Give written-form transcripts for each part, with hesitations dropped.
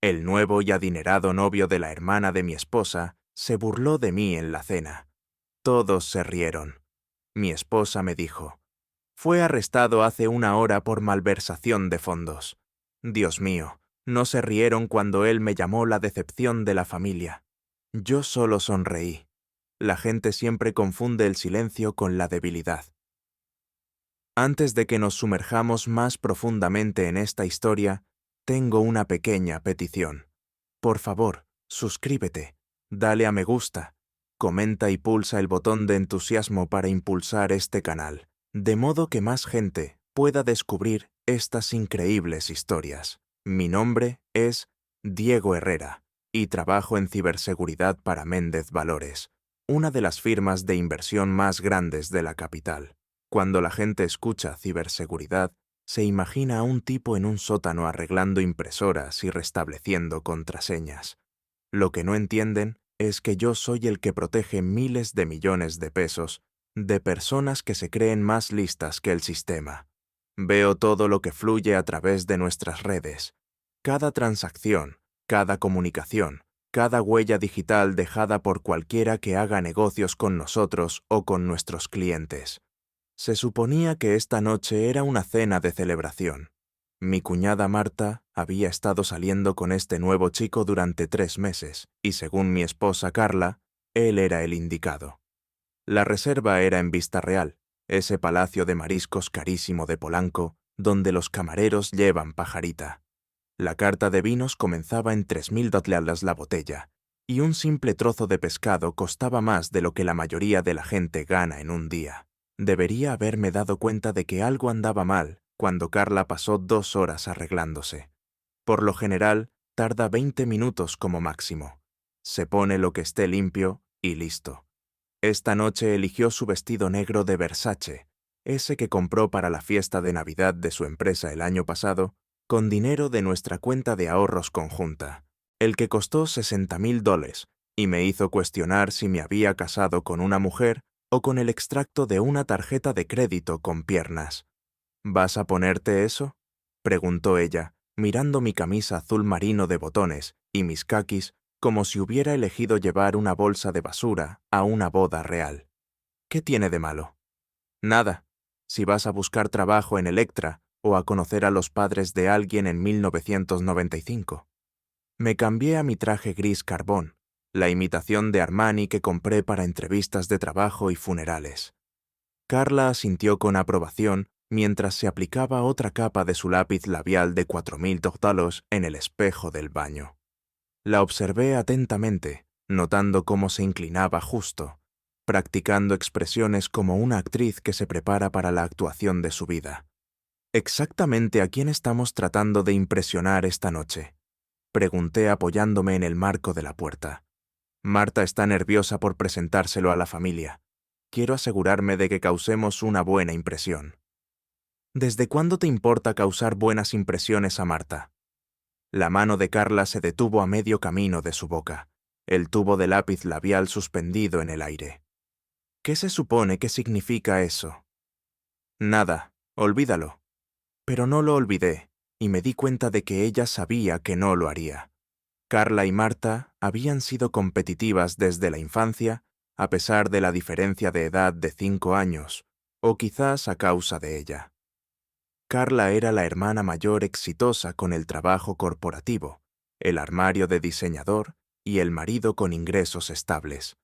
El nuevo y adinerado novio de la hermana de mi esposa se burló de mí en la cena. Todos se rieron. Mi esposa me dijo: «Fue arrestado hace una hora por malversación de fondos». Dios mío, no se rieron cuando él me llamó la decepción de la familia. Yo solo sonreí. La gente siempre confunde el silencio con la debilidad. Antes de que nos sumerjamos más profundamente en esta historia, tengo una pequeña petición. Por favor, suscríbete, dale a me gusta, comenta y pulsa el botón de entusiasmo para impulsar este canal, de modo que más gente pueda descubrir estas increíbles historias. Mi nombre es Diego Herrera y trabajo en ciberseguridad para Méndez Valores, una de las firmas de inversión más grandes de la capital. Cuando la gente escucha ciberseguridad, se imagina a un tipo en un sótano arreglando impresoras y restableciendo contraseñas. Lo que no entienden es que yo soy el que protege miles de millones de pesos de personas que se creen más listas que el sistema. Veo todo lo que fluye a través de nuestras redes. Cada transacción, cada comunicación, cada huella digital dejada por cualquiera que haga negocios con nosotros o con nuestros clientes. Se suponía que esta noche era una cena de celebración. Mi cuñada Marta había estado saliendo con este nuevo chico durante 3 meses, y según mi esposa Carla, él era el indicado. La reserva era en Vista Real, ese palacio de mariscos carísimo de Polanco, donde los camareros llevan pajarita. La carta de vinos comenzaba en $3.000 la botella, y un simple trozo de pescado costaba más de lo que la mayoría de la gente gana en un día. Debería haberme dado cuenta de que algo andaba mal cuando Carla pasó 2 horas arreglándose. Por lo general, tarda 20 minutos como máximo. Se pone lo que esté limpio y listo. Esta noche eligió su vestido negro de Versace, ese que compró para la fiesta de Navidad de su empresa el año pasado, con dinero de nuestra cuenta de ahorros conjunta, el que costó $60.000, y me hizo cuestionar si me había casado con una mujer o con el extracto de una tarjeta de crédito con piernas. ¿Vas a ponerte eso?, preguntó ella, mirando mi camisa azul marino de botones y mis caquis como si hubiera elegido llevar una bolsa de basura a una boda real. ¿Qué tiene de malo? Nada. Si vas a buscar trabajo en Electra o a conocer a los padres de alguien en 1995. Me cambié a mi traje gris carbón, la imitación de Armani que compré para entrevistas de trabajo y funerales. Carla asintió con aprobación mientras se aplicaba otra capa de su lápiz labial de $4.000 en el espejo del baño. La observé atentamente, notando cómo se inclinaba justo, practicando expresiones como una actriz que se prepara para la actuación de su vida. ¿Exactamente a quién estamos tratando de impresionar esta noche?, pregunté apoyándome en el marco de la puerta. Marta está nerviosa por presentárselo a la familia. Quiero asegurarme de que causemos una buena impresión. ¿Desde cuándo te importa causar buenas impresiones a Marta? La mano de Carla se detuvo a medio camino de su boca, el tubo de lápiz labial suspendido en el aire. ¿Qué se supone que significa eso? Nada, olvídalo. Pero no lo olvidé, y me di cuenta de que ella sabía que no lo haría. Carla y Marta habían sido competitivas desde la infancia, a pesar de la diferencia de edad de 5 años, o quizás a causa de ella. Carla era la hermana mayor exitosa con el trabajo corporativo, el armario de diseñador y el marido con ingresos estables.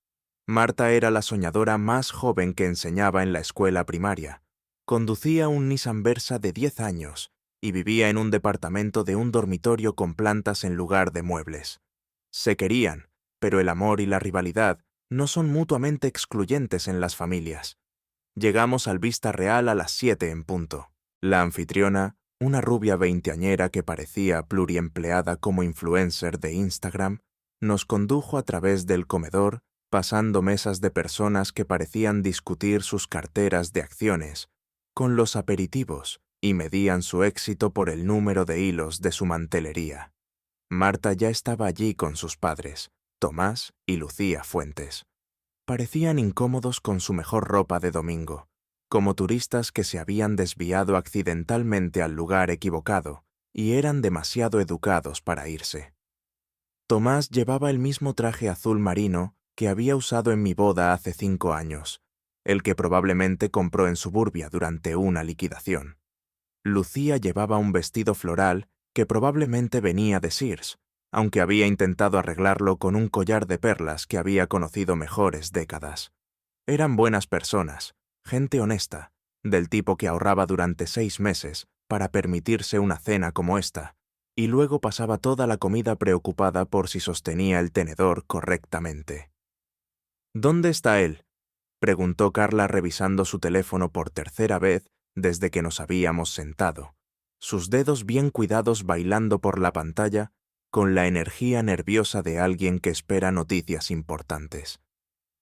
Marta era la soñadora más joven que enseñaba en la escuela primaria. Conducía un Nissan Versa de 10 años y vivía en un departamento de un dormitorio con plantas en lugar de muebles. Se querían, pero el amor y la rivalidad no son mutuamente excluyentes en las familias. Llegamos al Vista Real a las 7 en punto. La anfitriona, una rubia veinteañera que parecía pluriempleada como influencer de Instagram, nos condujo a través del comedor, pasando mesas de personas que parecían discutir sus carteras de acciones, con los aperitivos, y medían su éxito por el número de hilos de su mantelería. Marta ya estaba allí con sus padres, Tomás y Lucía Fuentes. Parecían incómodos con su mejor ropa de domingo, como turistas que se habían desviado accidentalmente al lugar equivocado y eran demasiado educados para irse. Tomás llevaba el mismo traje azul marino que había usado en mi boda hace 5 años, el que probablemente compró en Suburbia durante una liquidación. Lucía llevaba un vestido floral que probablemente venía de Sears, aunque había intentado arreglarlo con un collar de perlas que había conocido mejores décadas. Eran buenas personas, gente honesta, del tipo que ahorraba durante 6 meses para permitirse una cena como esta, y luego pasaba toda la comida preocupada por si sostenía el tenedor correctamente. ¿Dónde está él?, preguntó Carla revisando su teléfono por tercera vez desde que nos habíamos sentado, sus dedos bien cuidados bailando por la pantalla con la energía nerviosa de alguien que espera noticias importantes.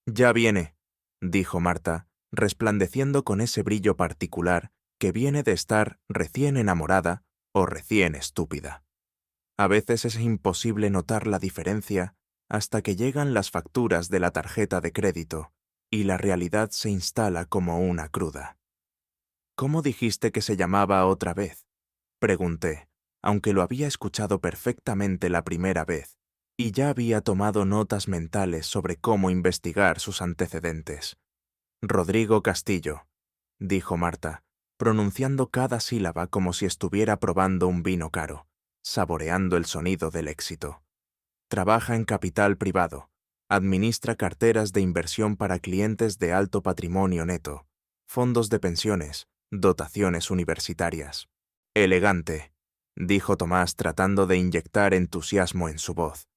«Ya viene», dijo Marta, resplandeciendo con ese brillo particular que viene de estar recién enamorada o recién estúpida. A veces es imposible notar la diferencia hasta que llegan las facturas de la tarjeta de crédito y la realidad se instala como una cruda. «¿Cómo dijiste que se llamaba otra vez?», pregunté, aunque lo había escuchado perfectamente la primera vez y ya había tomado notas mentales sobre cómo investigar sus antecedentes. «Rodrigo Castillo», dijo Marta, pronunciando cada sílaba como si estuviera probando un vino caro, saboreando el sonido del éxito. «Trabaja en capital privado. Administra carteras de inversión para clientes de alto patrimonio neto, fondos de pensiones, dotaciones universitarias». «Elegante», dijo Tomás tratando de inyectar entusiasmo en su voz.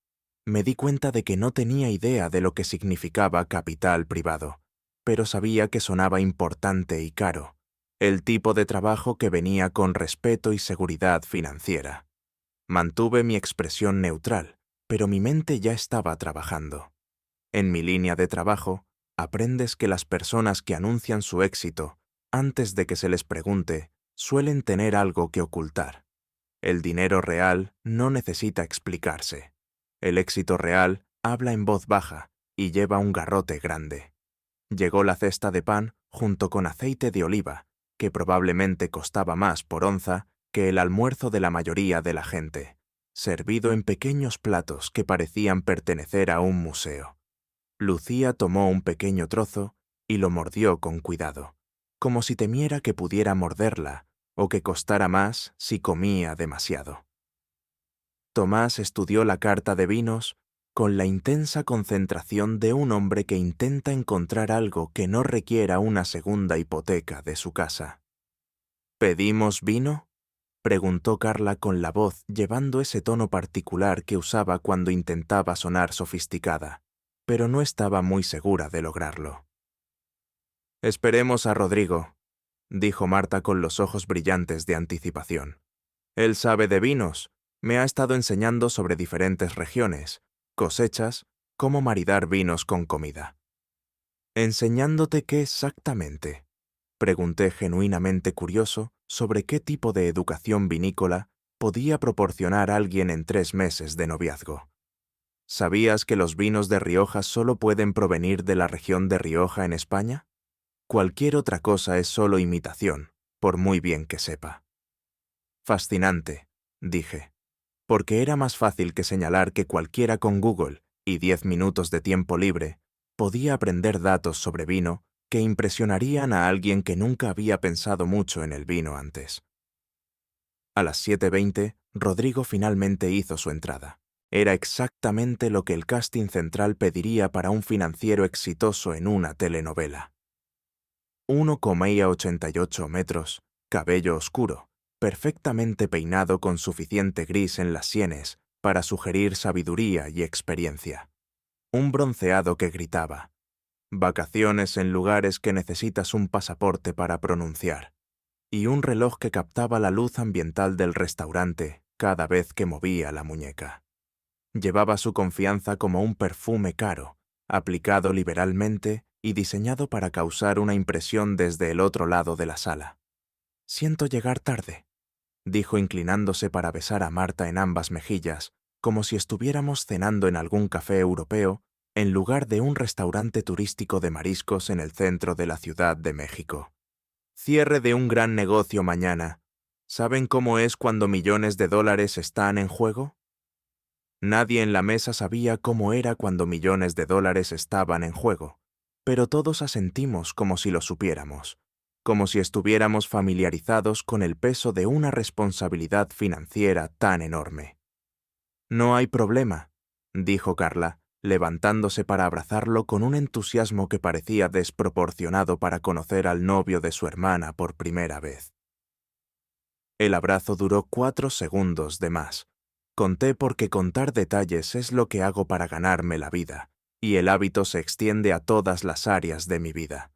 Me di cuenta de que no tenía idea de lo que significaba capital privado, pero sabía que sonaba importante y caro, el tipo de trabajo que venía con respeto y seguridad financiera. Mantuve mi expresión neutral, pero mi mente ya estaba trabajando. En mi línea de trabajo, aprendes que las personas que anuncian su éxito, antes de que se les pregunte, suelen tener algo que ocultar. El dinero real no necesita explicarse. El éxito real habla en voz baja y lleva un garrote grande. Llegó la cesta de pan junto con aceite de oliva, que probablemente costaba más por onza que el almuerzo de la mayoría de la gente, servido en pequeños platos que parecían pertenecer a un museo. Lucía tomó un pequeño trozo y lo mordió con cuidado, como si temiera que pudiera morderla o que costara más si comía demasiado. Tomás estudió la carta de vinos con la intensa concentración de un hombre que intenta encontrar algo que no requiera una segunda hipoteca de su casa. ¿Pedimos vino?, preguntó Carla con la voz llevando ese tono particular que usaba cuando intentaba sonar sofisticada, pero no estaba muy segura de lograrlo. «Esperemos a Rodrigo», dijo Marta con los ojos brillantes de anticipación. «Él sabe de vinos. Me ha estado enseñando sobre diferentes regiones, cosechas, cómo maridar vinos con comida». «¿Enseñándote qué exactamente?», pregunté genuinamente curioso sobre qué tipo de educación vinícola podía proporcionar alguien en 3 meses de noviazgo. ¿Sabías que los vinos de Rioja solo pueden provenir de la región de Rioja en España? Cualquier otra cosa es solo imitación, por muy bien que sepa. «Fascinante», dije, porque era más fácil que señalar que cualquiera con Google y 10 minutos de tiempo libre podía aprender datos sobre vino que impresionarían a alguien que nunca había pensado mucho en el vino antes. A las 7:20, Rodrigo finalmente hizo su entrada. Era exactamente lo que el casting central pediría para un financiero exitoso en una telenovela. 1,88 metros, cabello oscuro, perfectamente peinado con suficiente gris en las sienes para sugerir sabiduría y experiencia. Un bronceado que gritaba: «Vacaciones en lugares que necesitas un pasaporte para pronunciar», y un reloj que captaba la luz ambiental del restaurante cada vez que movía la muñeca. Llevaba su confianza como un perfume caro, aplicado liberalmente y diseñado para causar una impresión desde el otro lado de la sala. «Siento llegar tarde», dijo inclinándose para besar a Marta en ambas mejillas, como si estuviéramos cenando en algún café europeo en lugar de un restaurante turístico de mariscos en el centro de la Ciudad de México. «Cierre de un gran negocio mañana. ¿Saben cómo es cuando millones de dólares están en juego?». Nadie en la mesa sabía cómo era cuando millones de dólares estaban en juego, pero todos asentimos como si lo supiéramos, como si estuviéramos familiarizados con el peso de una responsabilidad financiera tan enorme. «No hay problema», dijo Carla, levantándose para abrazarlo con un entusiasmo que parecía desproporcionado para conocer al novio de su hermana por primera vez. El abrazo duró 4 segundos de más. Conté porque contar detalles es lo que hago para ganarme la vida, y el hábito se extiende a todas las áreas de mi vida.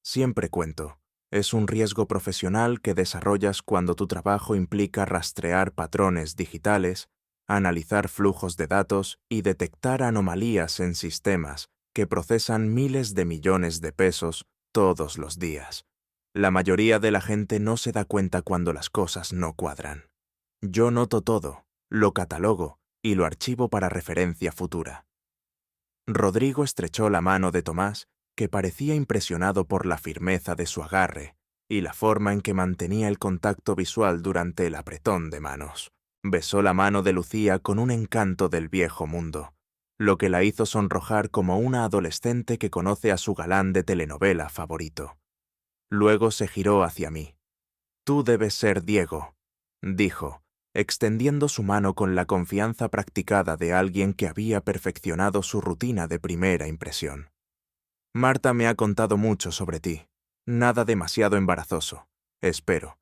Siempre cuento. Es un riesgo profesional que desarrollas cuando tu trabajo implica rastrear patrones digitales, analizar flujos de datos y detectar anomalías en sistemas que procesan miles de millones de pesos todos los días. La mayoría de la gente no se da cuenta cuando las cosas no cuadran. Yo noto todo, lo catalogo y lo archivo para referencia futura. Rodrigo estrechó la mano de Tomás, que parecía impresionado por la firmeza de su agarre y la forma en que mantenía el contacto visual durante el apretón de manos. Besó la mano de Lucía con un encanto del viejo mundo, lo que la hizo sonrojar como una adolescente que conoce a su galán de telenovela favorito. Luego se giró hacia mí. «Tú debes ser Diego», dijo, extendiendo su mano con la confianza practicada de alguien que había perfeccionado su rutina de primera impresión. «Marta me ha contado mucho sobre ti. Nada demasiado embarazoso, espero.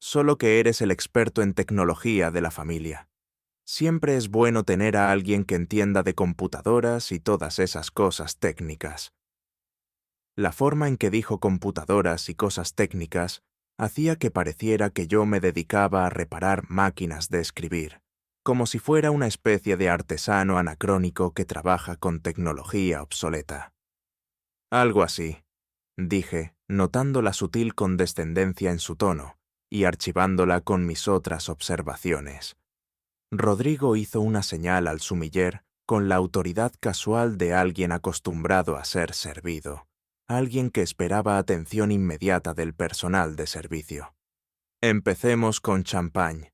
Solo que eres el experto en tecnología de la familia. Siempre es bueno tener a alguien que entienda de computadoras y todas esas cosas técnicas». La forma en que dijo computadoras y cosas técnicas hacía que pareciera que yo me dedicaba a reparar máquinas de escribir, como si fuera una especie de artesano anacrónico que trabaja con tecnología obsoleta. «Algo así», dije, notando la sutil condescendencia en su tono y archivándola con mis otras observaciones. Rodrigo hizo una señal al sumiller con la autoridad casual de alguien acostumbrado a ser servido, alguien que esperaba atención inmediata del personal de servicio. «Empecemos con champán»,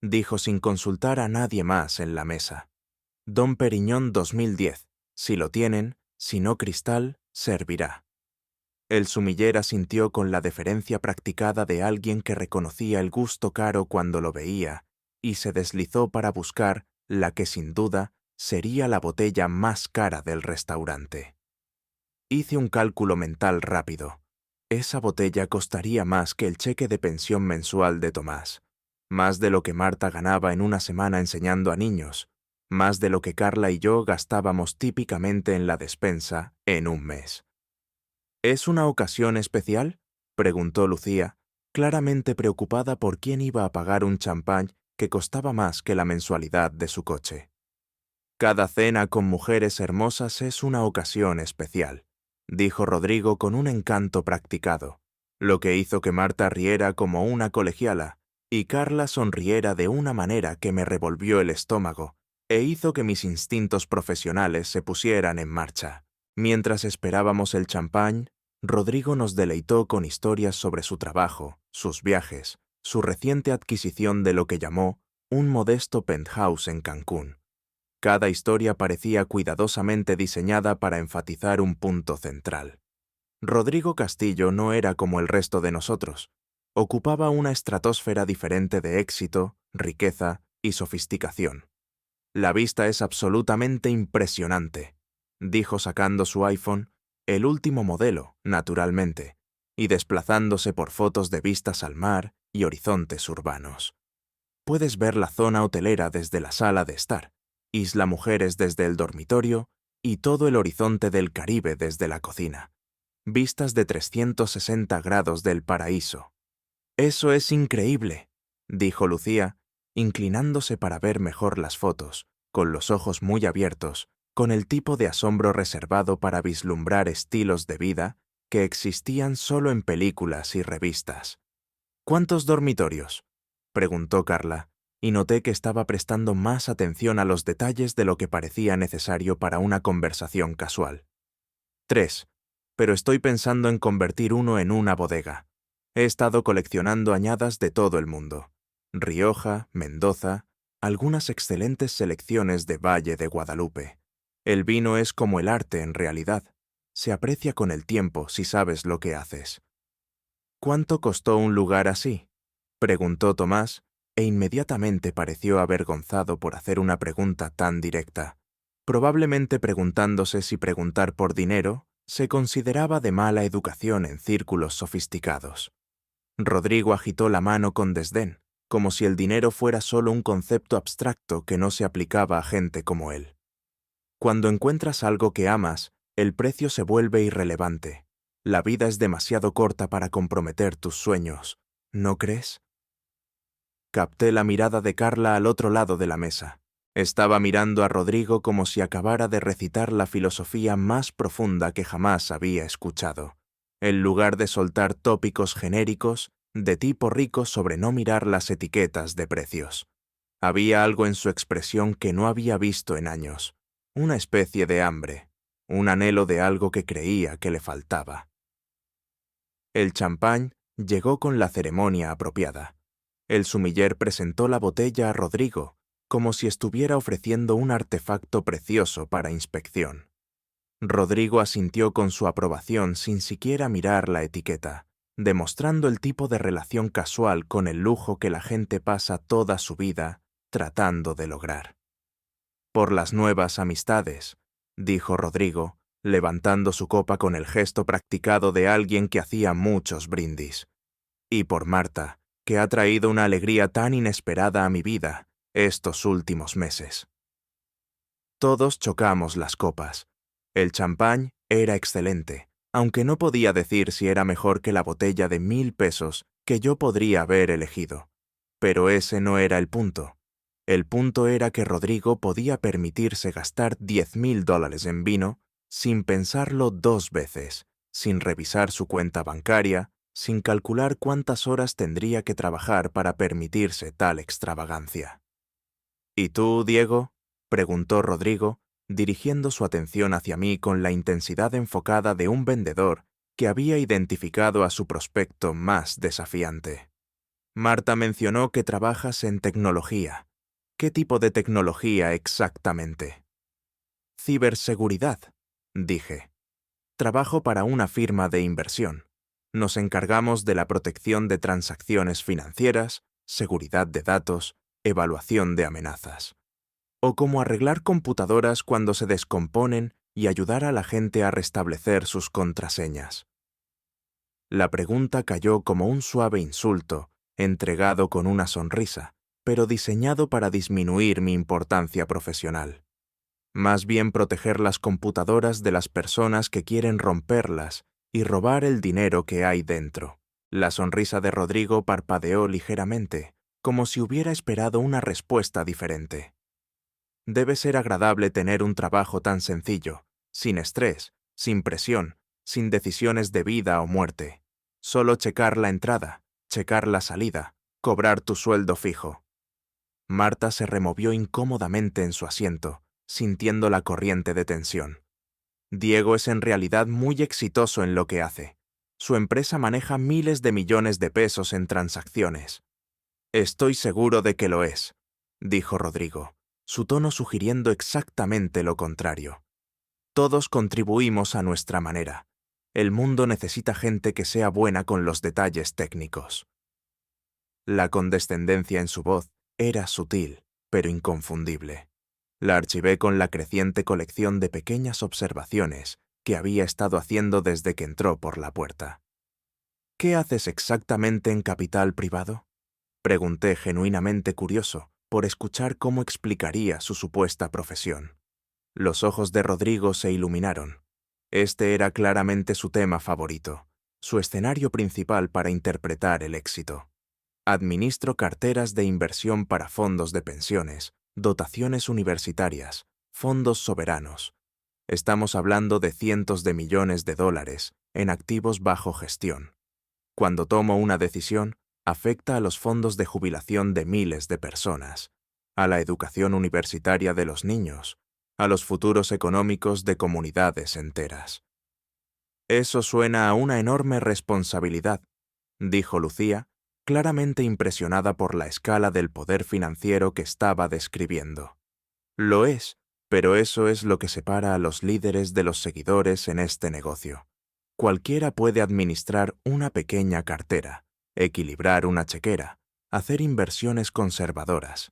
dijo sin consultar a nadie más en la mesa. «Dom Perignon 2010. Si lo tienen, si no cristal, servirá». El sumiller asintió con la deferencia practicada de alguien que reconocía el gusto caro cuando lo veía y se deslizó para buscar la que sin duda sería la botella más cara del restaurante. Hice un cálculo mental rápido. Esa botella costaría más que el cheque de pensión mensual de Tomás, más de lo que Marta ganaba en una semana enseñando a niños, más de lo que Carla y yo gastábamos típicamente en la despensa en un mes. «¿Es una ocasión especial?», preguntó Lucía, claramente preocupada por quién iba a pagar un champán que costaba más que la mensualidad de su coche. «Cada cena con mujeres hermosas es una ocasión especial», dijo Rodrigo con un encanto practicado, lo que hizo que Marta riera como una colegiala y Carla sonriera de una manera que me revolvió el estómago e hizo que mis instintos profesionales se pusieran en marcha. Mientras esperábamos el champán, Rodrigo nos deleitó con historias sobre su trabajo, sus viajes, su reciente adquisición de lo que llamó un modesto penthouse en Cancún. Cada historia parecía cuidadosamente diseñada para enfatizar un punto central. Rodrigo Castillo no era como el resto de nosotros. Ocupaba una estratosfera diferente de éxito, riqueza y sofisticación. «La vista es absolutamente impresionante», dijo sacando su iPhone, el último modelo, naturalmente, y desplazándose por fotos de vistas al mar y horizontes urbanos. «Puedes ver la zona hotelera desde la sala de estar, Isla Mujeres desde el dormitorio y todo el horizonte del Caribe desde la cocina. Vistas de 360 grados del paraíso». «Eso es increíble», dijo Lucía, inclinándose para ver mejor las fotos, con los ojos muy abiertos, con el tipo de asombro reservado para vislumbrar estilos de vida que existían solo en películas y revistas. «¿Cuántos dormitorios?», preguntó Carla, y noté que estaba prestando más atención a los detalles de lo que parecía necesario para una conversación casual. «3, pero estoy pensando en convertir uno en una bodega. He estado coleccionando añadas de todo el mundo. Rioja, Mendoza, algunas excelentes selecciones de Valle de Guadalupe. El vino es como el arte en realidad. Se aprecia con el tiempo si sabes lo que haces. ¿Cuánto costó un lugar así?, preguntó Tomás, e inmediatamente pareció avergonzado por hacer una pregunta tan directa, probablemente preguntándose si preguntar por dinero se consideraba de mala educación en círculos sofisticados. Rodrigo agitó la mano con desdén, como si el dinero fuera solo un concepto abstracto que no se aplicaba a gente como él. Cuando encuentras algo que amas, el precio se vuelve irrelevante. La vida es demasiado corta para comprometer tus sueños, ¿no crees? Capté la mirada de Carla al otro lado de la mesa. Estaba mirando a Rodrigo como si acabara de recitar la filosofía más profunda que jamás había escuchado. En lugar de soltar tópicos genéricos de tipo rico sobre no mirar las etiquetas de precios. Había algo en su expresión que no había visto en años. Una especie de hambre, un anhelo de algo que creía que le faltaba. El champán llegó con la ceremonia apropiada. El sumiller presentó la botella a Rodrigo, como si estuviera ofreciendo un artefacto precioso para inspección. Rodrigo asintió con su aprobación sin siquiera mirar la etiqueta, demostrando el tipo de relación casual con el lujo que la gente pasa toda su vida tratando de lograr. Por las nuevas amistades, dijo Rodrigo, levantando su copa con el gesto practicado de alguien que hacía muchos brindis. Y por Marta, que ha traído una alegría tan inesperada a mi vida estos últimos meses. Todos chocamos las copas. El champán era excelente, aunque no podía decir si era mejor que la botella de 1.000 pesos que yo podría haber elegido. Pero ese no era el punto. El punto era que Rodrigo podía permitirse gastar $10.000 en vino sin pensarlo 2 veces, sin revisar su cuenta bancaria, sin calcular cuántas horas tendría que trabajar para permitirse tal extravagancia. ¿Y tú, Diego?, preguntó Rodrigo, dirigiendo su atención hacia mí con la intensidad enfocada de un vendedor que había identificado a su prospecto más desafiante. Marta mencionó que trabajas en tecnología. ¿Qué tipo de tecnología exactamente? Ciberseguridad, dije. Trabajo para una firma de inversión. Nos encargamos de la protección de transacciones financieras, seguridad de datos, evaluación de amenazas. O cómo arreglar computadoras cuando se descomponen y ayudar a la gente a restablecer sus contraseñas. La pregunta cayó como un suave insulto, entregado con una sonrisa, pero diseñado para disminuir mi importancia profesional. Más bien proteger las computadoras de las personas que quieren romperlas y robar el dinero que hay dentro. La sonrisa de Rodrigo parpadeó ligeramente, como si hubiera esperado una respuesta diferente. Debe ser agradable tener un trabajo tan sencillo, sin estrés, sin presión, sin decisiones de vida o muerte. Solo checar la entrada, checar la salida, cobrar tu sueldo fijo. Marta se removió incómodamente en su asiento, sintiendo la corriente de tensión. Diego es en realidad muy exitoso en lo que hace. Su empresa maneja miles de millones de pesos en transacciones. Estoy seguro de que lo es, dijo Rodrigo, su tono sugiriendo exactamente lo contrario. Todos contribuimos a nuestra manera. El mundo necesita gente que sea buena con los detalles técnicos. La condescendencia en su voz era sutil, pero inconfundible. La archivé con la creciente colección de pequeñas observaciones que había estado haciendo desde que entró por la puerta. ¿Qué haces exactamente en capital privado?, pregunté genuinamente curioso por escuchar cómo explicaría su supuesta profesión. Los ojos de Rodrigo se iluminaron. Este era claramente su tema favorito, su escenario principal para interpretar el éxito. Administro carteras de inversión para fondos de pensiones, dotaciones universitarias, fondos soberanos. Estamos hablando de cientos de millones de dólares en activos bajo gestión. Cuando tomo una decisión, afecta a los fondos de jubilación de miles de personas, a la educación universitaria de los niños, a los futuros económicos de comunidades enteras. Eso suena a una enorme responsabilidad, dijo Lucía, claramente impresionada por la escala del poder financiero que estaba describiendo. Lo es, pero eso es lo que separa a los líderes de los seguidores en este negocio. Cualquiera puede administrar una pequeña cartera, equilibrar una chequera, hacer inversiones conservadoras.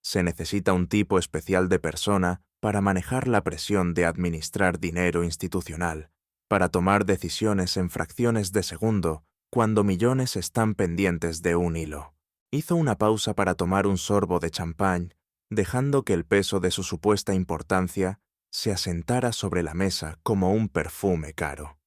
Se necesita un tipo especial de persona para manejar la presión de administrar dinero institucional, para tomar decisiones en fracciones de segundo cuando millones están pendientes de un hilo. Hizo una pausa para tomar un sorbo de champán, dejando que el peso de su supuesta importancia se asentara sobre la mesa como un perfume caro.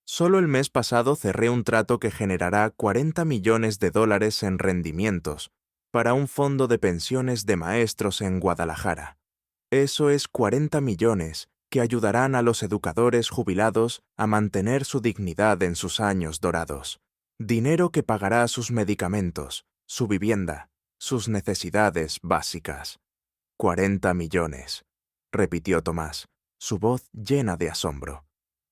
Solo el mes pasado cerré un trato que generará 40 millones de dólares en rendimientos para un fondo de pensiones de maestros en Guadalajara. Eso es 40 millones que ayudarán a los educadores jubilados a mantener su dignidad en sus años dorados. Dinero que pagará sus medicamentos, su vivienda, sus necesidades básicas. 40 millones, repitió Tomás, su voz llena de asombro.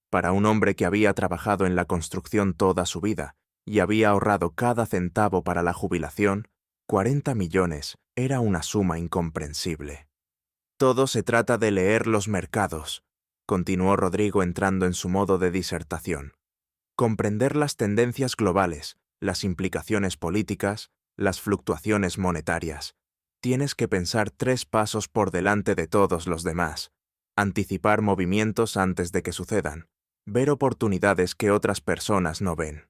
Para un hombre que había trabajado en la construcción toda su vida y había ahorrado cada centavo para la jubilación, 40 millones era una suma incomprensible. Todo se trata de leer los mercados, continuó Rodrigo entrando en su modo de disertación. Comprender las tendencias globales, las implicaciones políticas, las fluctuaciones monetarias. Tienes que pensar 3 pasos por delante de todos los demás, anticipar movimientos antes de que sucedan, ver oportunidades que otras personas no ven.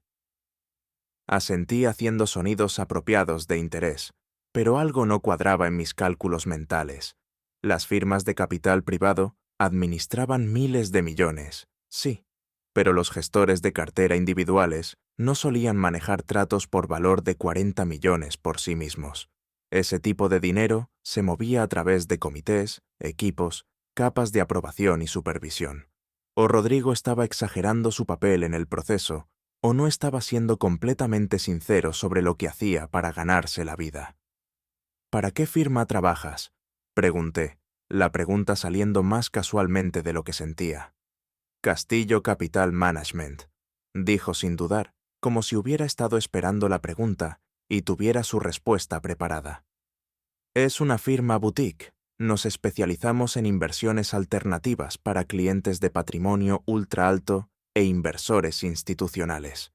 Asentí haciendo sonidos apropiados de interés, pero algo no cuadraba en mis cálculos mentales. Las firmas de capital privado administraban miles de millones, sí, pero los gestores de cartera individuales no solían manejar tratos por valor de 40 millones por sí mismos. Ese tipo de dinero se movía a través de comités, equipos, capas de aprobación y supervisión. O Rodrigo estaba exagerando su papel en el proceso, o no estaba siendo completamente sincero sobre lo que hacía para ganarse la vida. ¿Para qué firma trabajas?, pregunté, la pregunta saliendo más casualmente de lo que sentía. Castillo Capital Management, dijo sin dudar, como si hubiera estado esperando la pregunta y tuviera su respuesta preparada. Es una firma boutique. Nos especializamos en inversiones alternativas para clientes de patrimonio ultra alto e inversores institucionales.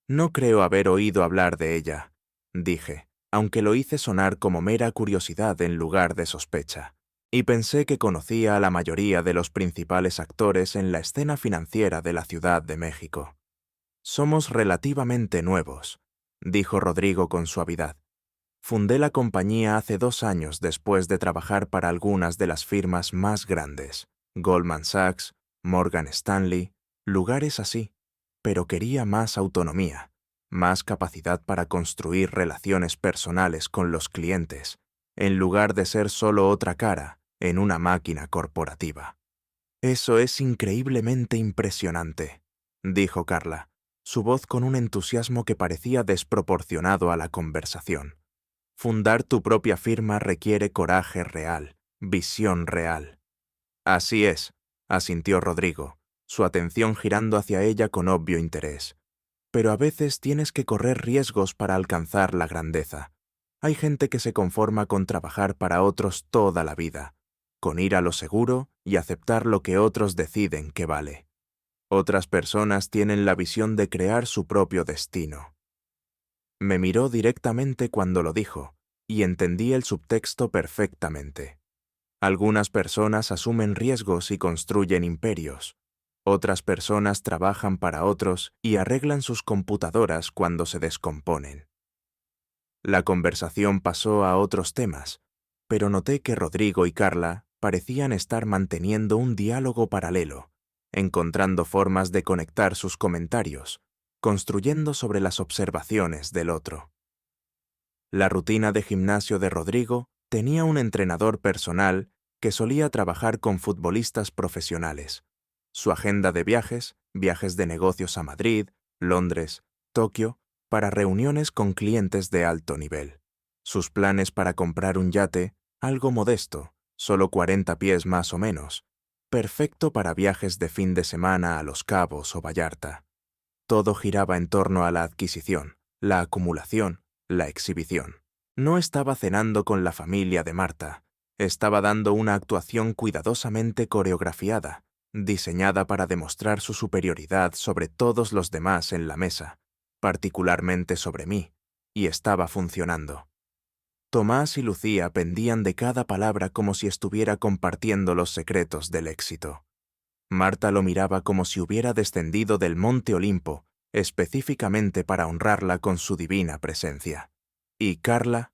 No creo haber oído hablar de ella, dije, aunque lo hice sonar como mera curiosidad en lugar de sospecha, y pensé que conocía a la mayoría de los principales actores en la escena financiera de la Ciudad de México. Somos relativamente nuevos, dijo Rodrigo con suavidad. Fundé la compañía hace 2 años después de trabajar para algunas de las firmas más grandes, Goldman Sachs, Morgan Stanley, lugares así, pero quería más autonomía, más capacidad para construir relaciones personales con los clientes, en lugar de ser solo otra cara en una máquina corporativa. Eso es increíblemente impresionante, dijo Carla, su voz con un entusiasmo que parecía desproporcionado a la conversación. Fundar tu propia firma requiere coraje real, visión real. Así es, asintió Rodrigo, su atención girando hacia ella con obvio interés. Pero a veces tienes que correr riesgos para alcanzar la grandeza. Hay gente que se conforma con trabajar para otros toda la vida, con ir a lo seguro y aceptar lo que otros deciden que vale. Otras personas tienen la visión de crear su propio destino. Me miró directamente cuando lo dijo, y entendí el subtexto perfectamente. Algunas personas asumen riesgos y construyen imperios. Otras personas trabajan para otros y arreglan sus computadoras cuando se descomponen. La conversación pasó a otros temas, pero noté que Rodrigo y Carla parecían estar manteniendo un diálogo paralelo, encontrando formas de conectar sus comentarios, construyendo sobre las observaciones del otro. La rutina de gimnasio de Rodrigo tenía un entrenador personal que solía trabajar con futbolistas profesionales. Su agenda de viajes de negocios a Madrid, Londres, Tokio, para reuniones con clientes de alto nivel. Sus planes para comprar un yate, algo modesto, solo 40 pies más o menos, perfecto para viajes de fin de semana a Los Cabos o Vallarta. Todo giraba en torno a la adquisición, la acumulación, la exhibición. No estaba cenando con la familia de Marta. Estaba dando una actuación cuidadosamente coreografiada, diseñada para demostrar su superioridad sobre todos los demás en la mesa, particularmente sobre mí, y estaba funcionando. Tomás y Lucía pendían de cada palabra como si estuviera compartiendo los secretos del éxito. Marta lo miraba como si hubiera descendido del monte Olimpo, específicamente para honrarla con su divina presencia. Y Carla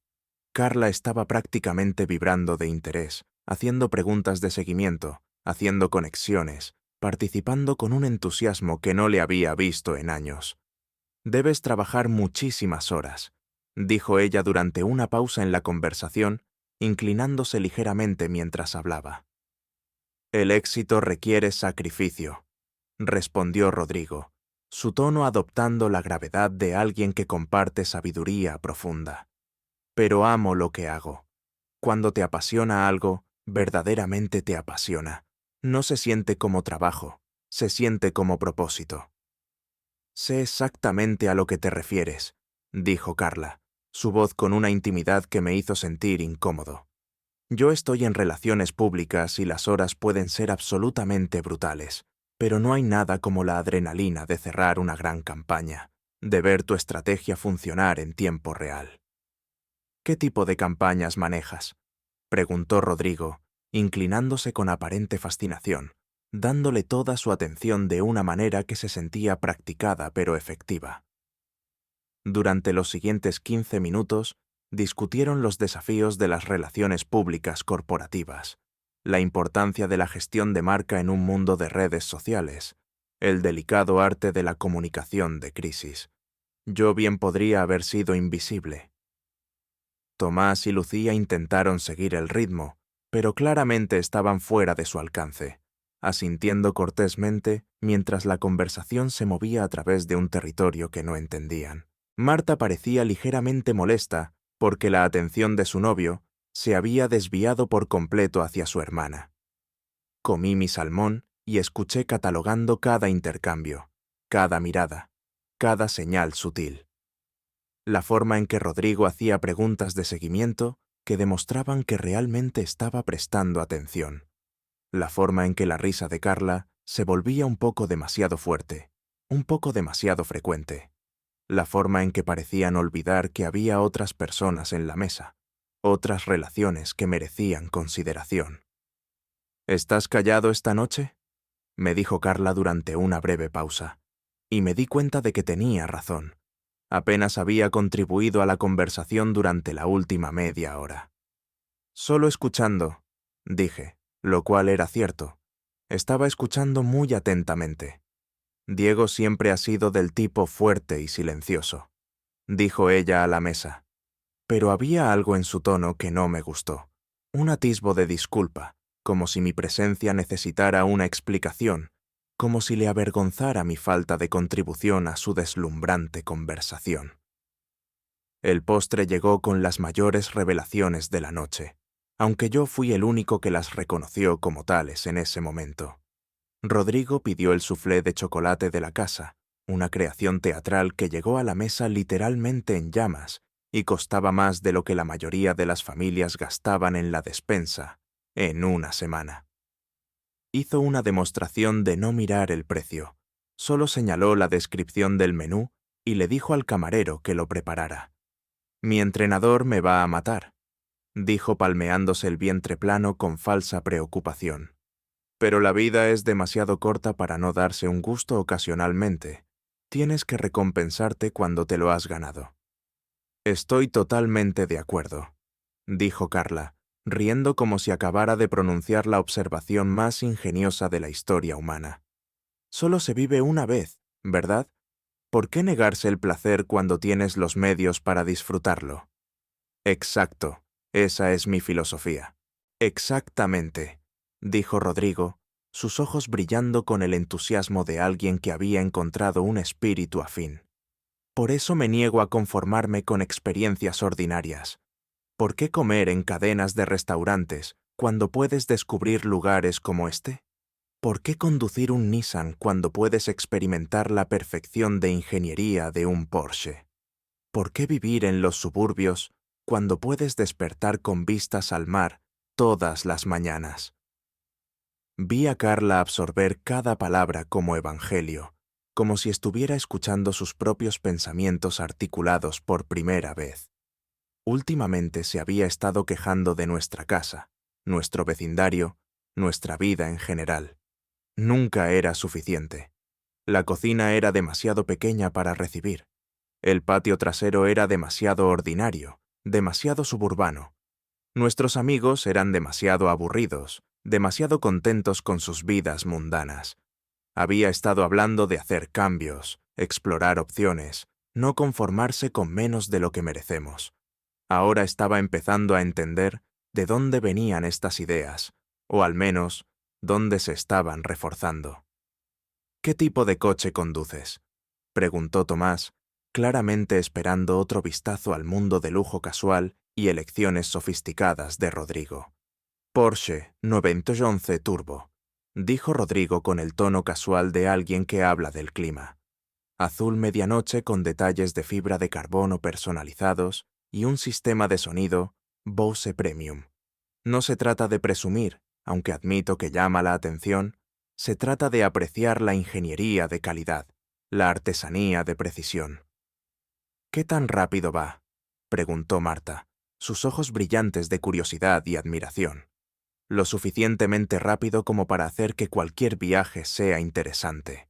estaba prácticamente vibrando de interés, haciendo preguntas de seguimiento, haciendo conexiones, participando con un entusiasmo que no le había visto en años. «Debes trabajar muchísimas horas», dijo ella durante una pausa en la conversación, inclinándose ligeramente mientras hablaba. «El éxito requiere sacrificio», respondió Rodrigo, su tono adoptando la gravedad de alguien que comparte sabiduría profunda. «Pero amo lo que hago. Cuando te apasiona algo, verdaderamente te apasiona. No se siente como trabajo, se siente como propósito». «Sé exactamente a lo que te refieres», dijo Carla, su voz con una intimidad que me hizo sentir incómodo. «Yo estoy en relaciones públicas y las horas pueden ser absolutamente brutales, pero no hay nada como la adrenalina de cerrar una gran campaña, de ver tu estrategia funcionar en tiempo real». «¿Qué tipo de campañas manejas?», preguntó Rodrigo, inclinándose con aparente fascinación, dándole toda su atención de una manera que se sentía practicada pero efectiva. Durante los siguientes 15 minutos, discutieron los desafíos de las relaciones públicas corporativas, la importancia de la gestión de marca en un mundo de redes sociales, el delicado arte de la comunicación de crisis. Yo bien podría haber sido invisible. Tomás y Lucía intentaron seguir el ritmo, pero claramente estaban fuera de su alcance, asintiendo cortésmente mientras la conversación se movía a través de un territorio que no entendían. Marta parecía ligeramente molesta porque la atención de su novio se había desviado por completo hacia su hermana. Comí mi salmón y escuché catalogando cada intercambio, cada mirada, cada señal sutil. La forma en que Rodrigo hacía preguntas de seguimiento que demostraban que realmente estaba prestando atención. La forma en que la risa de Carla se volvía un poco demasiado fuerte, un poco demasiado frecuente. La forma en que parecían olvidar que había otras personas en la mesa, otras relaciones que merecían consideración. «¿Estás callado esta noche?», me dijo Carla durante una breve pausa, y me di cuenta de que tenía razón. Apenas había contribuido a la conversación durante la última media hora. «Solo escuchando», dije, lo cual era cierto. Estaba escuchando muy atentamente. «Diego siempre ha sido del tipo fuerte y silencioso», dijo ella a la mesa. Pero había algo en su tono que no me gustó. Un atisbo de disculpa, como si mi presencia necesitara una explicación, como si le avergonzara mi falta de contribución a su deslumbrante conversación. El postre llegó con las mayores revelaciones de la noche, aunque yo fui el único que las reconoció como tales en ese momento. Rodrigo pidió el soufflé de chocolate de la casa, una creación teatral que llegó a la mesa literalmente en llamas y costaba más de lo que la mayoría de las familias gastaban en la despensa en una semana. Hizo una demostración de no mirar el precio, solo señaló la descripción del menú y le dijo al camarero que lo preparara. «Mi entrenador me va a matar», dijo palmeándose el vientre plano con falsa preocupación. «Pero la vida es demasiado corta para no darse un gusto ocasionalmente. Tienes que recompensarte cuando te lo has ganado». «Estoy totalmente de acuerdo», dijo Carla, riendo como si acabara de pronunciar la observación más ingeniosa de la historia humana. «Solo se vive una vez, ¿verdad? ¿Por qué negarse el placer cuando tienes los medios para disfrutarlo?» «Exacto, esa es mi filosofía». «Exactamente», dijo Rodrigo, sus ojos brillando con el entusiasmo de alguien que había encontrado un espíritu afín. «Por eso me niego a conformarme con experiencias ordinarias. ¿Por qué comer en cadenas de restaurantes cuando puedes descubrir lugares como este? ¿Por qué conducir un Nissan cuando puedes experimentar la perfección de ingeniería de un Porsche?» ¿Por qué vivir en los suburbios cuando puedes despertar con vistas al mar todas las mañanas? Vi a Carla absorber cada palabra como evangelio, como si estuviera escuchando sus propios pensamientos articulados por primera vez. Últimamente se había estado quejando de nuestra casa, nuestro vecindario, nuestra vida en general. Nunca era suficiente. La cocina era demasiado pequeña para recibir. El patio trasero era demasiado ordinario, demasiado suburbano. Nuestros amigos eran demasiado aburridos, demasiado contentos con sus vidas mundanas. Había estado hablando de hacer cambios, explorar opciones, no conformarse con menos de lo que merecemos. Ahora estaba empezando a entender de dónde venían estas ideas, o al menos, dónde se estaban reforzando. ¿Qué tipo de coche conduces?, preguntó Tomás, claramente esperando otro vistazo al mundo de lujo casual y elecciones sofisticadas de Rodrigo. Porsche 911 Turbo, dijo Rodrigo con el tono casual de alguien que habla del clima. Azul medianoche con detalles de fibra de carbono personalizados y un sistema de sonido Bose Premium. No se trata de presumir, aunque admito que llama la atención, se trata de apreciar la ingeniería de calidad, la artesanía de precisión. ¿Qué tan rápido va?, preguntó Marta, sus ojos brillantes de curiosidad y admiración. Lo suficientemente rápido como para hacer que cualquier viaje sea interesante,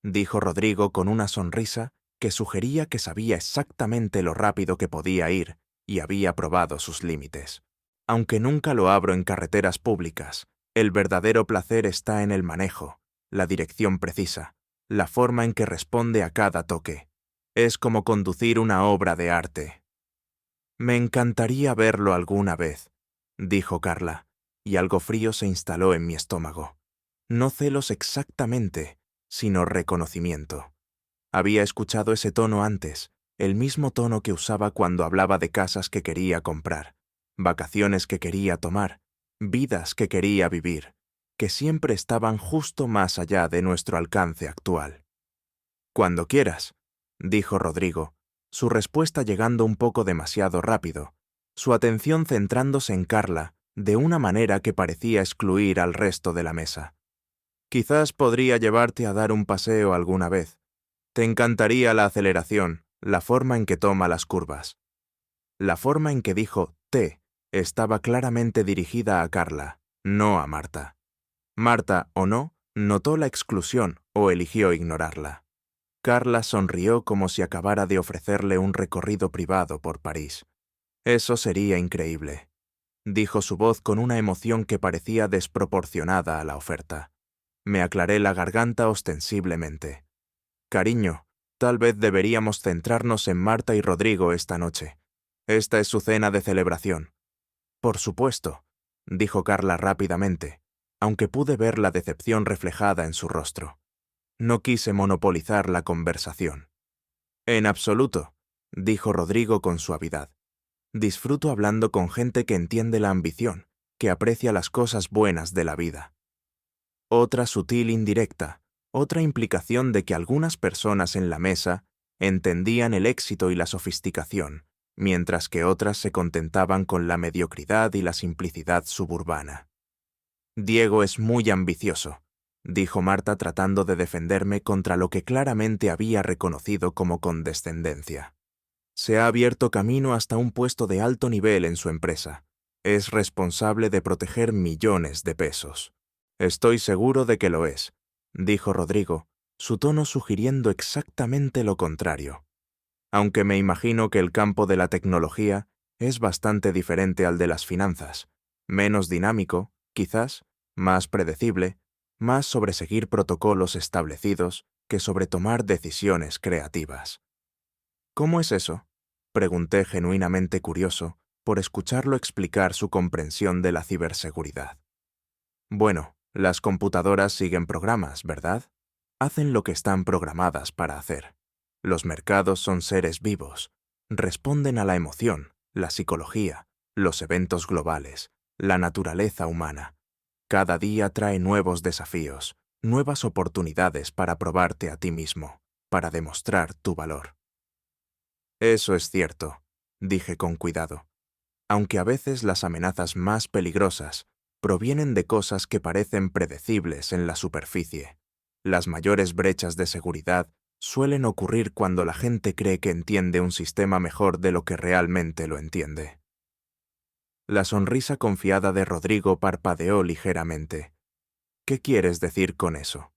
dijo Rodrigo con una sonrisa que sugería que sabía exactamente lo rápido que podía ir y había probado sus límites. Aunque nunca lo abro en carreteras públicas, el verdadero placer está en el manejo, la dirección precisa, la forma en que responde a cada toque. Es como conducir una obra de arte. Me encantaría verlo alguna vez, dijo Carla, y algo frío se instaló en mi estómago. No celos exactamente, sino reconocimiento. Había escuchado ese tono antes, el mismo tono que usaba cuando hablaba de casas que quería comprar, vacaciones que quería tomar, vidas que quería vivir, que siempre estaban justo más allá de nuestro alcance actual. Cuando quieras, dijo Rodrigo, su respuesta llegando un poco demasiado rápido, su atención centrándose en Carla de una manera que parecía excluir al resto de la mesa. Quizás podría llevarte a dar un paseo alguna vez. Te encantaría la aceleración, la forma en que toma las curvas. La forma en que dijo «te» estaba claramente dirigida a Carla, no a Marta. Marta, o no, notó la exclusión o eligió ignorarla. Carla sonrió como si acabara de ofrecerle un recorrido privado por París. Eso sería increíble, dijo su voz con una emoción que parecía desproporcionada a la oferta. Me aclaré la garganta ostensiblemente. Cariño, tal vez deberíamos centrarnos en Marta y Rodrigo esta noche. Esta es su cena de celebración. Por supuesto, dijo Carla rápidamente, aunque pude ver la decepción reflejada en su rostro. No quise monopolizar la conversación. En absoluto, dijo Rodrigo con suavidad. Disfruto hablando con gente que entiende la ambición, que aprecia las cosas buenas de la vida. Otra sutil indirecta, otra implicación de que algunas personas en la mesa entendían el éxito y la sofisticación, mientras que otras se contentaban con la mediocridad y la simplicidad suburbana. Diego es muy ambicioso, dijo Marta tratando de defenderme contra lo que claramente había reconocido como condescendencia. Se ha abierto camino hasta un puesto de alto nivel en su empresa. Es responsable de proteger millones de pesos. Estoy seguro de que lo es, dijo Rodrigo, su tono sugiriendo exactamente lo contrario. Aunque me imagino que el campo de la tecnología es bastante diferente al de las finanzas, menos dinámico, quizás, más predecible, más sobre seguir protocolos establecidos que sobre tomar decisiones creativas. ¿Cómo es eso?, pregunté genuinamente curioso por escucharlo explicar su comprensión de la ciberseguridad. Bueno, las computadoras siguen programas, ¿verdad? Hacen lo que están programadas para hacer. Los mercados son seres vivos. Responden a la emoción, la psicología, los eventos globales, la naturaleza humana. Cada día trae nuevos desafíos, nuevas oportunidades para probarte a ti mismo, para demostrar tu valor. Eso es cierto, dije con cuidado, aunque a veces las amenazas más peligrosas provienen de cosas que parecen predecibles en la superficie. Las mayores brechas de seguridad suelen ocurrir cuando la gente cree que entiende un sistema mejor de lo que realmente lo entiende. La sonrisa confiada de Rodrigo parpadeó ligeramente. ¿Qué quieres decir con eso?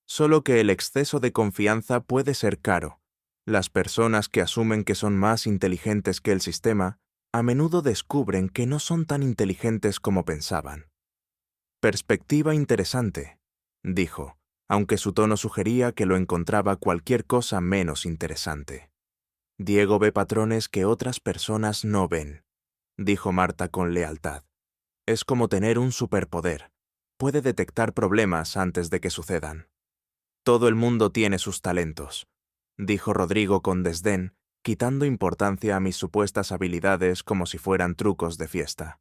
Solo que el exceso de confianza puede ser caro. Las personas que asumen que son más inteligentes que el sistema a menudo descubren que no son tan inteligentes como pensaban. Perspectiva interesante, dijo, aunque su tono sugería que lo encontraba cualquier cosa menos interesante. Diego ve patrones que otras personas no ven, dijo Marta con lealtad. Es como tener un superpoder. Puede detectar problemas antes de que sucedan. Todo el mundo tiene sus talentos, dijo Rodrigo con desdén, quitando importancia a mis supuestas habilidades como si fueran trucos de fiesta.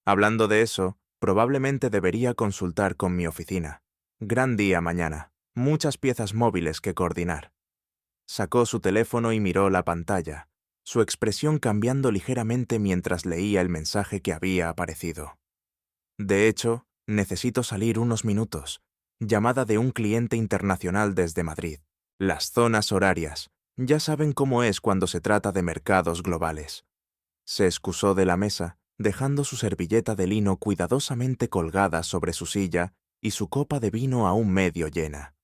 Hablando de eso, probablemente debería consultar con mi oficina. Gran día mañana, muchas piezas móviles que coordinar. Sacó su teléfono y miró la pantalla, su expresión cambiando ligeramente mientras leía el mensaje que había aparecido. De hecho, necesito salir unos minutos. Llamada de un cliente internacional desde Madrid. Las zonas horarias. Ya saben cómo es cuando se trata de mercados globales. Se excusó de la mesa, dejando su servilleta de lino cuidadosamente colgada sobre su silla y su copa de vino aún medio llena.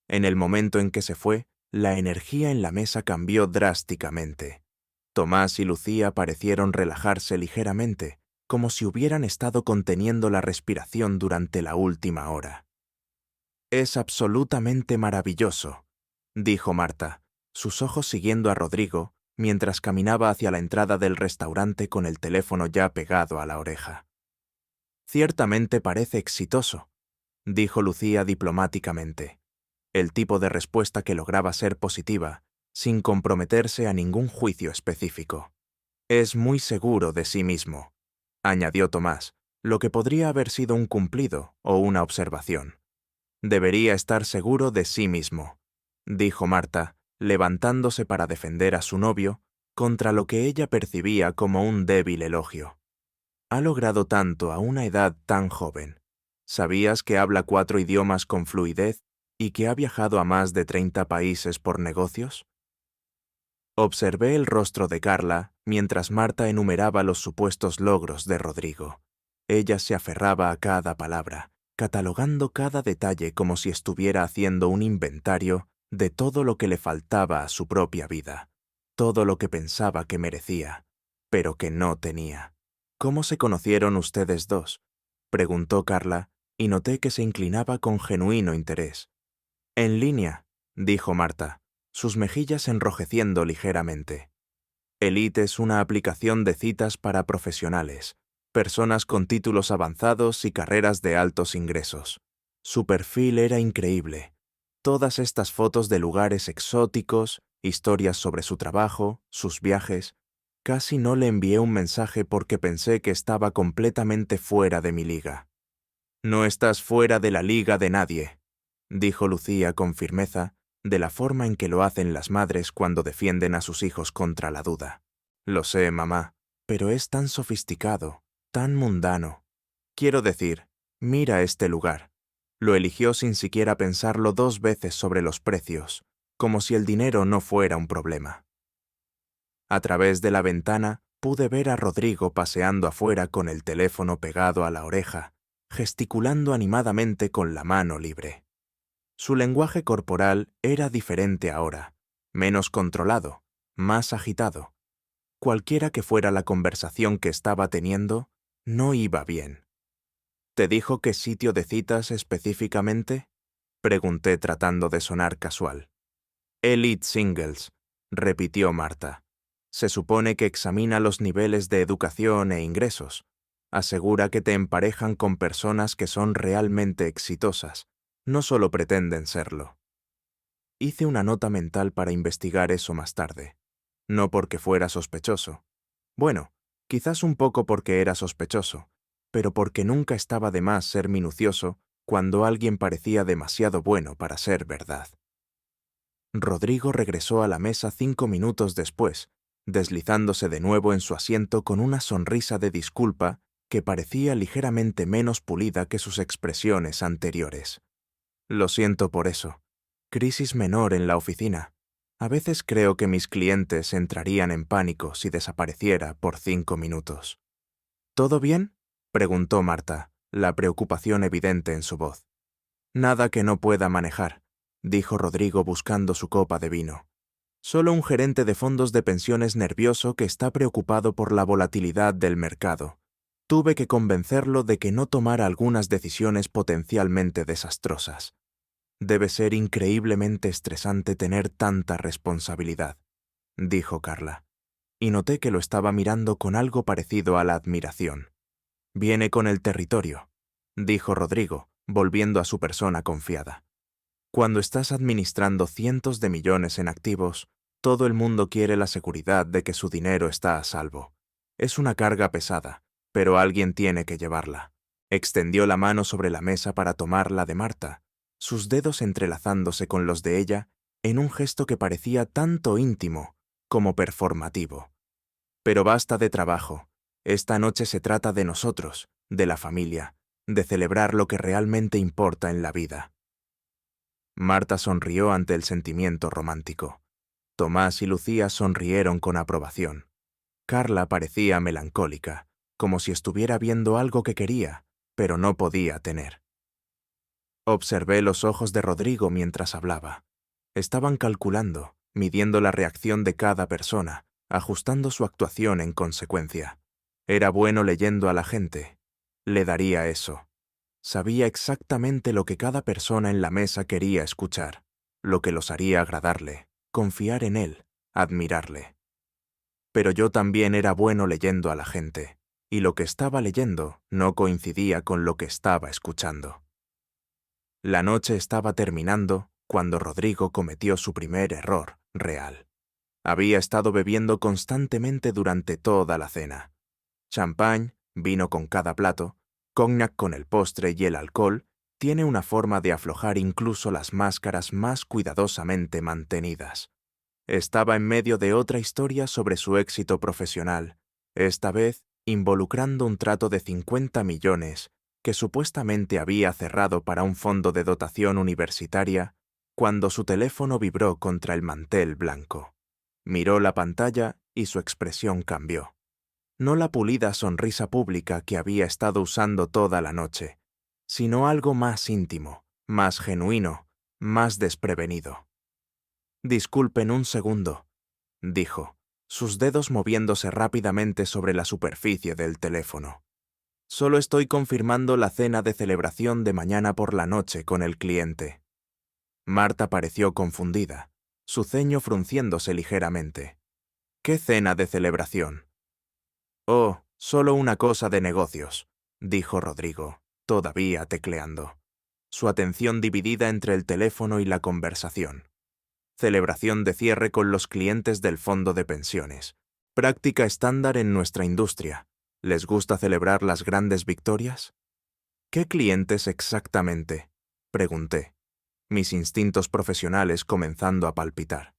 En el momento en que se fue, la energía en la mesa cambió drásticamente. Tomás y Lucía parecieron relajarse ligeramente, como si hubieran estado conteniendo la respiración durante la última hora. «Es absolutamente maravilloso», dijo Marta, sus ojos siguiendo a Rodrigo, mientras caminaba hacia la entrada del restaurante con el teléfono ya pegado a la oreja. «Ciertamente parece exitoso», dijo Lucía diplomáticamente, el tipo de respuesta que lograba ser positiva, sin comprometerse a ningún juicio específico. «Es muy seguro de sí mismo», añadió Tomás, lo que podría haber sido un cumplido o una observación. «Debería estar seguro de sí mismo», dijo Marta, levantándose para defender a su novio contra lo que ella percibía como un débil elogio. «Ha logrado tanto a una edad tan joven. ¿Sabías que habla 4 idiomas con fluidez y que ha viajado a más de 30 países por negocios?» Observé el rostro de Carla mientras Marta enumeraba los supuestos logros de Rodrigo. Ella se aferraba a cada palabra, catalogando cada detalle como si estuviera haciendo un inventario de todo lo que le faltaba a su propia vida, todo lo que pensaba que merecía, pero que no tenía. «¿Cómo se conocieron ustedes dos?», preguntó Carla, y noté que se inclinaba con genuino interés. «En línea», dijo Marta, sus mejillas enrojeciendo ligeramente. Elite es una aplicación de citas para profesionales, personas con títulos avanzados y carreras de altos ingresos. Su perfil era increíble. Todas estas fotos de lugares exóticos, historias sobre su trabajo, sus viajes. Casi no le envié un mensaje porque pensé que estaba completamente fuera de mi liga. «No estás fuera de la liga de nadie», dijo Lucía con firmeza, de la forma en que lo hacen las madres cuando defienden a sus hijos contra la duda. «Lo sé, mamá, pero es tan sofisticado, tan mundano. Quiero decir, mira este lugar». Lo eligió sin siquiera pensarlo 2 veces sobre los precios, como si el dinero no fuera un problema. A través de la ventana pude ver a Rodrigo paseando afuera con el teléfono pegado a la oreja, gesticulando animadamente con la mano libre. Su lenguaje corporal era diferente ahora, menos controlado, más agitado. Cualquiera que fuera la conversación que estaba teniendo, no iba bien. «¿Te dijo qué sitio de citas específicamente?», pregunté tratando de sonar casual. «Elite Singles», repitió Marta. «Se supone que examina los niveles de educación e ingresos. Asegura que te emparejan con personas que son realmente exitosas, no solo pretenden serlo». Hice una nota mental para investigar eso más tarde. No porque fuera sospechoso. Bueno, quizás un poco porque era sospechoso, pero porque nunca estaba de más ser minucioso cuando alguien parecía demasiado bueno para ser verdad. Rodrigo regresó a la mesa 5 minutos después, deslizándose de nuevo en su asiento con una sonrisa de disculpa que parecía ligeramente menos pulida que sus expresiones anteriores. Lo siento por eso. Crisis menor en la oficina. A veces creo que mis clientes entrarían en pánico si desapareciera por 5 minutos. ¿Todo bien?, preguntó Marta, la preocupación evidente en su voz. Nada que no pueda manejar, dijo Rodrigo buscando su copa de vino. Solo un gerente de fondos de pensiones nervioso que está preocupado por la volatilidad del mercado. Tuve que convencerlo de que no tomara algunas decisiones potencialmente desastrosas. Debe ser increíblemente estresante tener tanta responsabilidad, dijo Carla, y noté que lo estaba mirando con algo parecido a la admiración. Viene con el territorio, dijo Rodrigo, volviendo a su persona confiada. Cuando estás administrando cientos de millones en activos, todo el mundo quiere la seguridad de que su dinero está a salvo. Es una carga pesada, pero alguien tiene que llevarla. Extendió la mano sobre la mesa para tomar la de Marta, sus dedos entrelazándose con los de ella en un gesto que parecía tanto íntimo como performativo. Pero basta de trabajo. Esta noche se trata de nosotros, de la familia, de celebrar lo que realmente importa en la vida. Marta sonrió ante el sentimiento romántico. Tomás y Lucía sonrieron con aprobación. Carla parecía melancólica, como si estuviera viendo algo que quería, pero no podía tener. Observé los ojos de Rodrigo mientras hablaba. Estaban calculando, midiendo la reacción de cada persona, ajustando su actuación en consecuencia. Era bueno leyendo a la gente. Le daría eso. Sabía exactamente lo que cada persona en la mesa quería escuchar, lo que los haría agradarle, confiar en él, admirarle. Pero yo también era bueno leyendo a la gente, y lo que estaba leyendo no coincidía con lo que estaba escuchando. La noche estaba terminando cuando Rodrigo cometió su primer error real. Había estado bebiendo constantemente durante toda la cena. Champán, vino con cada plato, cognac con el postre y el alcohol, tiene una forma de aflojar incluso las máscaras más cuidadosamente mantenidas. Estaba en medio de otra historia sobre su éxito profesional, esta vez involucrando un trato de 50 millones que supuestamente había cerrado para un fondo de dotación universitaria, cuando su teléfono vibró contra el mantel blanco. Miró la pantalla y su expresión cambió. No la pulida sonrisa pública que había estado usando toda la noche, sino algo más íntimo, más genuino, más desprevenido. «Disculpen un segundo», dijo, sus dedos moviéndose rápidamente sobre la superficie del teléfono. «Solo estoy confirmando la cena de celebración de mañana por la noche con el cliente». Marta pareció confundida, su ceño frunciéndose ligeramente. «¿Qué cena de celebración?» «Oh, solo una cosa de negocios», dijo Rodrigo, todavía tecleando, su atención dividida entre el teléfono y la conversación. «Celebración de cierre con los clientes del fondo de pensiones. Práctica estándar en nuestra industria. ¿Les gusta celebrar las grandes victorias?» «¿Qué clientes exactamente?», pregunté, mis instintos profesionales comenzando a palpitar.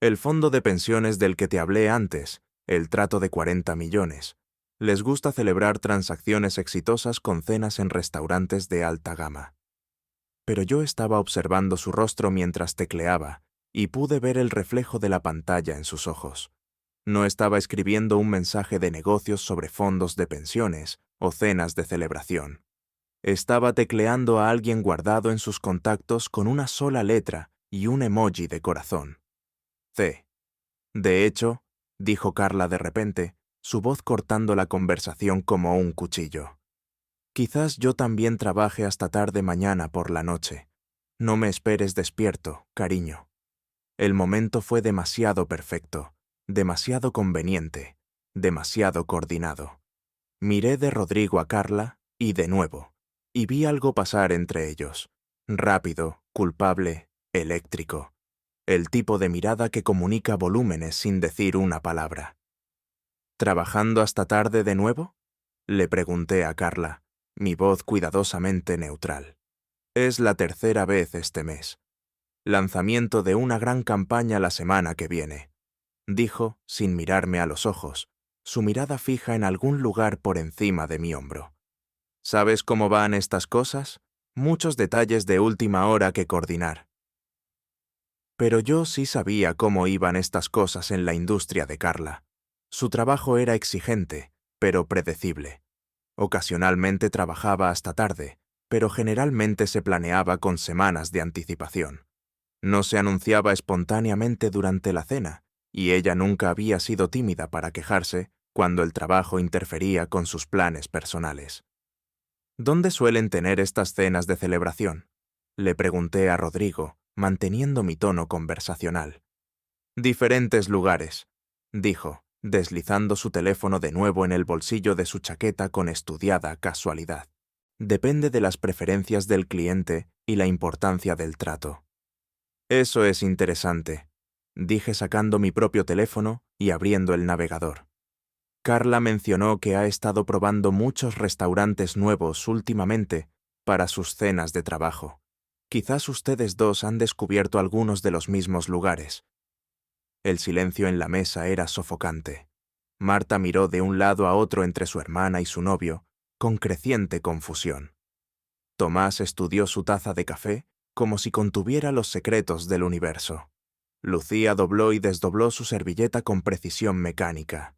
«El fondo de pensiones del que te hablé antes, el trato de 40 millones. Les gusta celebrar transacciones exitosas con cenas en restaurantes de alta gama». Pero yo estaba observando su rostro mientras tecleaba y pude ver el reflejo de la pantalla en sus ojos. No estaba escribiendo un mensaje de negocios sobre fondos de pensiones o cenas de celebración. Estaba tecleando a alguien guardado en sus contactos con una sola letra y un emoji de corazón. C. «De hecho», dijo Carla de repente, su voz cortando la conversación como un cuchillo. «Quizás yo también trabaje hasta tarde mañana por la noche. No me esperes despierto, cariño». El momento fue demasiado perfecto, demasiado conveniente, demasiado coordinado. Miré de Rodrigo a Carla y de nuevo, y vi algo pasar entre ellos. Rápido, culpable, eléctrico. El tipo de mirada que comunica volúmenes sin decir una palabra. «¿Trabajando hasta tarde de nuevo?», le pregunté a Carla, mi voz cuidadosamente neutral. «Es la tercera vez este mes». Lanzamiento de una gran campaña la semana que viene, dijo, sin mirarme a los ojos, su mirada fija en algún lugar por encima de mi hombro. ¿Sabes cómo van estas cosas? Muchos detalles de última hora que coordinar. Pero yo sí sabía cómo iban estas cosas en la industria de Carla. Su trabajo era exigente, pero predecible. Ocasionalmente trabajaba hasta tarde, pero generalmente se planeaba con semanas de anticipación. No se anunciaba espontáneamente durante la cena, y ella nunca había sido tímida para quejarse cuando el trabajo interfería con sus planes personales. ¿Dónde suelen tener estas cenas de celebración? Le pregunté a Rodrigo, manteniendo mi tono conversacional. Diferentes lugares, dijo, deslizando su teléfono de nuevo en el bolsillo de su chaqueta con estudiada casualidad. Depende de las preferencias del cliente y la importancia del trato. Eso es interesante, dije sacando mi propio teléfono y abriendo el navegador. Carla mencionó que ha estado probando muchos restaurantes nuevos últimamente para sus cenas de trabajo. Quizás ustedes dos han descubierto algunos de los mismos lugares. El silencio en la mesa era sofocante. Marta miró de un lado a otro entre su hermana y su novio, con creciente confusión. Tomás estudió su taza de café como si contuviera los secretos del universo. Lucía dobló y desdobló su servilleta con precisión mecánica.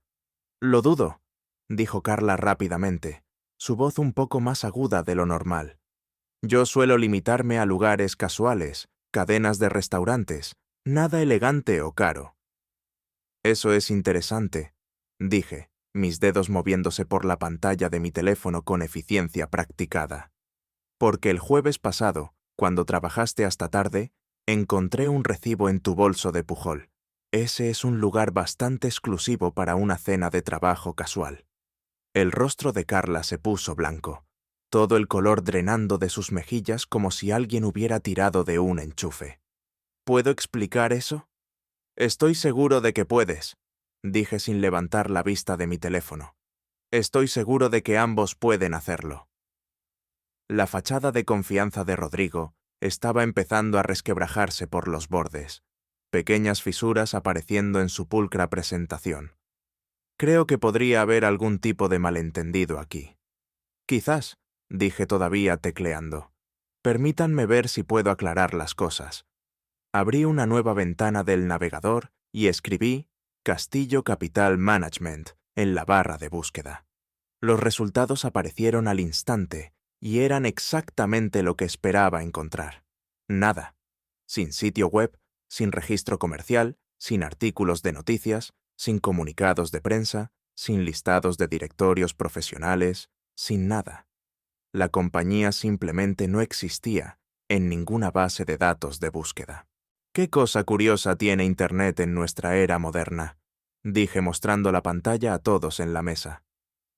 «Lo dudo», dijo Carla rápidamente, su voz un poco más aguda de lo normal. «Yo suelo limitarme a lugares casuales, cadenas de restaurantes, nada elegante o caro». «Eso es interesante», dije, mis dedos moviéndose por la pantalla de mi teléfono con eficiencia practicada. «Porque el jueves pasado, cuando trabajaste hasta tarde, encontré un recibo en tu bolso de Pujol. Ese es un lugar bastante exclusivo para una cena de trabajo casual». El rostro de Carla se puso blanco, todo el color drenando de sus mejillas como si alguien hubiera tirado de un enchufe. «¿Puedo explicar eso?» «Estoy seguro de que puedes», dije sin levantar la vista de mi teléfono. «Estoy seguro de que ambos pueden hacerlo». La fachada de confianza de Rodrigo estaba empezando a resquebrajarse por los bordes, pequeñas fisuras apareciendo en su pulcra presentación. «Creo que podría haber algún tipo de malentendido aquí». «Quizás», dije todavía tecleando. «Permítanme ver si puedo aclarar las cosas». Abrí una nueva ventana del navegador y escribí Castillo Capital Management en la barra de búsqueda. Los resultados aparecieron al instante y eran exactamente lo que esperaba encontrar. Nada. Sin sitio web, sin registro comercial, sin artículos de noticias, sin comunicados de prensa, sin listados de directorios profesionales, sin nada. La compañía simplemente no existía en ninguna base de datos de búsqueda. «¿Qué cosa curiosa tiene Internet en nuestra era moderna?», dije mostrando la pantalla a todos en la mesa.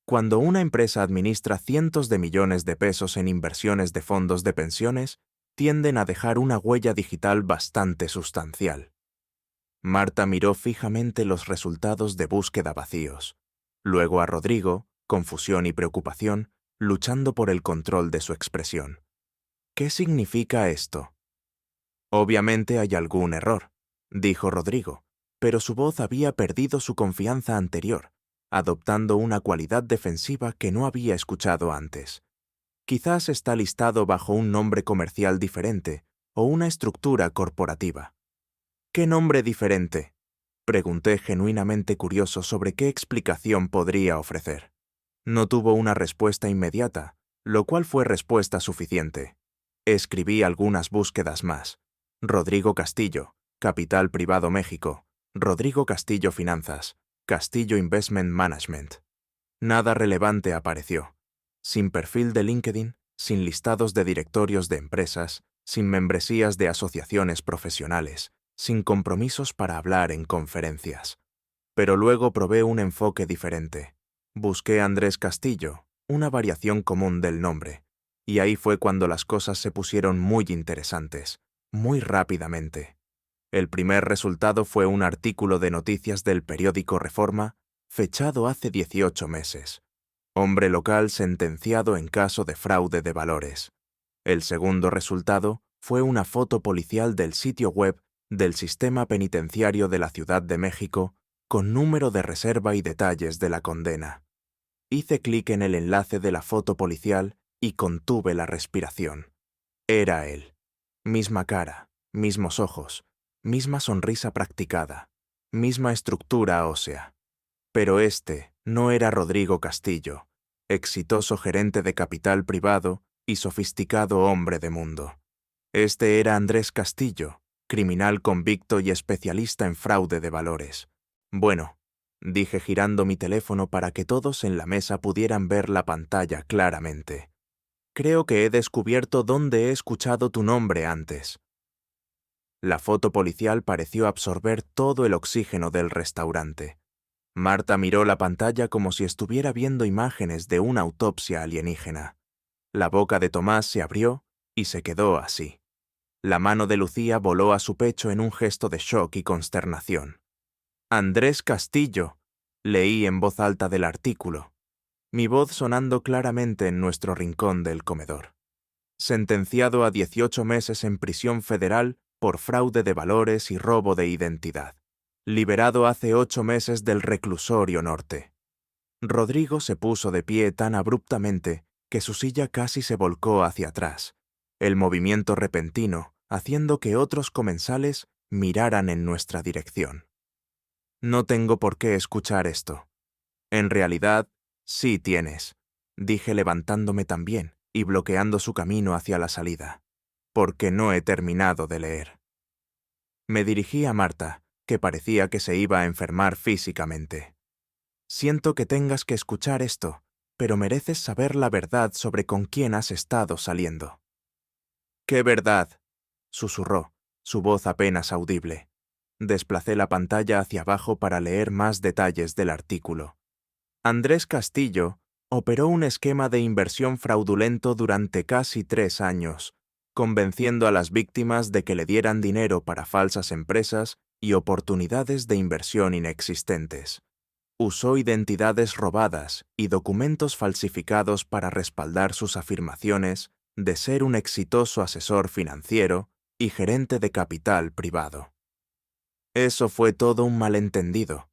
Cuando una empresa administra cientos de millones de pesos en inversiones de fondos de pensiones, tienden a dejar una huella digital bastante sustancial. Marta miró fijamente los resultados de búsqueda vacíos, luego a Rodrigo, confusión y preocupación, luchando por el control de su expresión. «¿Qué significa esto?» «Obviamente hay algún error», dijo Rodrigo, pero su voz había perdido su confianza anterior, adoptando una cualidad defensiva que no había escuchado antes. «Quizás está listado bajo un nombre comercial diferente o una estructura corporativa». «¿Qué nombre diferente?», pregunté genuinamente curioso sobre qué explicación podría ofrecer. No tuvo una respuesta inmediata, lo cual fue respuesta suficiente. Escribí algunas búsquedas más. Rodrigo Castillo, Capital Privado México. Rodrigo Castillo Finanzas. Castillo Investment Management. Nada relevante apareció. Sin perfil de LinkedIn, sin listados de directorios de empresas, sin membresías de asociaciones profesionales, sin compromisos para hablar en conferencias. Pero luego probé un enfoque diferente. Busqué Andrés Castillo, una variación común del nombre, y ahí fue cuando las cosas se pusieron muy interesantes, muy rápidamente. El primer resultado fue un artículo de noticias del periódico Reforma, fechado hace 18 meses. Hombre local sentenciado en caso de fraude de valores. El segundo resultado fue una foto policial del sitio web del Sistema Penitenciario de la Ciudad de México con número de reserva y detalles de la condena. Hice clic en el enlace de la foto policial y contuve la respiración. Era él. Misma cara, mismos ojos, misma sonrisa practicada, misma estructura ósea. Pero este no era Rodrigo Castillo, exitoso gerente de capital privado y sofisticado hombre de mundo. Este era Andrés Castillo, criminal convicto y especialista en fraude de valores. Bueno, dije girando mi teléfono para que todos en la mesa pudieran ver la pantalla claramente. Creo que he descubierto dónde he escuchado tu nombre antes. La foto policial pareció absorber todo el oxígeno del restaurante. Marta miró la pantalla como si estuviera viendo imágenes de una autopsia alienígena. La boca de Tomás se abrió y se quedó así. La mano de Lucía voló a su pecho en un gesto de shock y consternación. Andrés Castillo, leí en voz alta del artículo, mi voz sonando claramente en nuestro rincón del comedor. Sentenciado a 18 meses en prisión federal por fraude de valores y robo de identidad. Liberado hace 8 meses del reclusorio norte. Rodrigo se puso de pie tan abruptamente que su silla casi se volcó hacia atrás, el movimiento repentino haciendo que otros comensales miraran en nuestra dirección. No tengo por qué escuchar esto. En realidad, sí tienes, dije levantándome también y bloqueando su camino hacia la salida, porque no he terminado de leer. Me dirigí a Marta, que parecía que se iba a enfermar físicamente. Siento que tengas que escuchar esto, pero mereces saber la verdad sobre con quién has estado saliendo. ¿Qué verdad?, susurró, su voz apenas audible. Desplacé la pantalla hacia abajo para leer más detalles del artículo. Andrés Castillo operó un esquema de inversión fraudulento durante casi 3 años, convenciendo a las víctimas de que le dieran dinero para falsas empresas y oportunidades de inversión inexistentes. Usó identidades robadas y documentos falsificados para respaldar sus afirmaciones de ser un exitoso asesor financiero y gerente de capital privado. Eso fue todo un malentendido,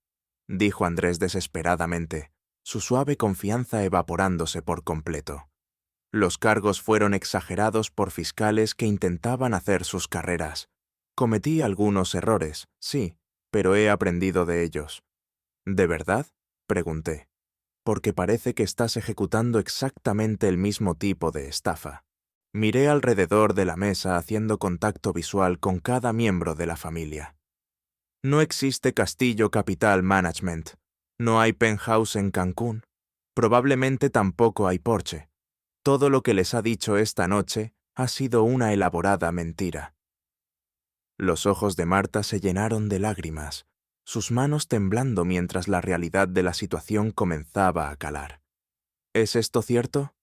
dijo Andrés desesperadamente, su suave confianza evaporándose por completo. Los cargos fueron exagerados por fiscales que intentaban hacer sus carreras. Cometí algunos errores, sí, pero he aprendido de ellos. ¿De verdad?, pregunté, porque parece que estás ejecutando exactamente el mismo tipo de estafa. Miré alrededor de la mesa haciendo contacto visual con cada miembro de la familia. No existe Castillo Capital Management, no hay penthouse en Cancún, probablemente tampoco hay Porsche. Todo lo que les ha dicho esta noche ha sido una elaborada mentira. Los ojos de Marta se llenaron de lágrimas, sus manos temblando mientras la realidad de la situación comenzaba a calar. ¿Es esto cierto?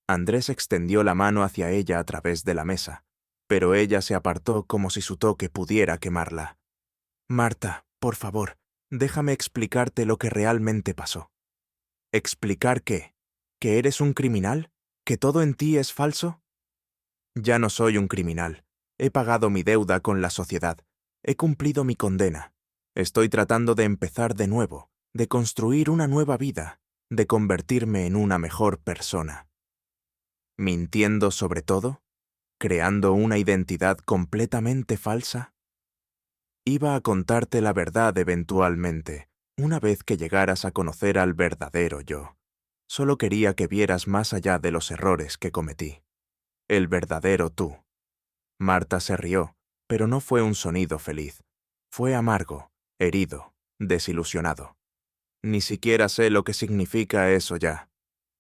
Andrés extendió la mano hacia ella a través de la mesa, pero ella se apartó como si su toque pudiera quemarla. Marta, por favor, déjame explicarte lo que realmente pasó. ¿Explicar qué? ¿Que eres un criminal? ¿Que todo en ti es falso? Ya no soy un criminal. He pagado mi deuda con la sociedad. He cumplido mi condena. Estoy tratando de empezar de nuevo, de construir una nueva vida, de convertirme en una mejor persona. ¿Mintiendo sobre todo? ¿Creando una identidad completamente falsa? Iba a contarte la verdad eventualmente, una vez que llegaras a conocer al verdadero yo. Solo quería que vieras más allá de los errores que cometí. El verdadero tú. Marta se rió, pero no fue un sonido feliz. Fue amargo, herido, desilusionado. Ni siquiera sé lo que significa eso ya.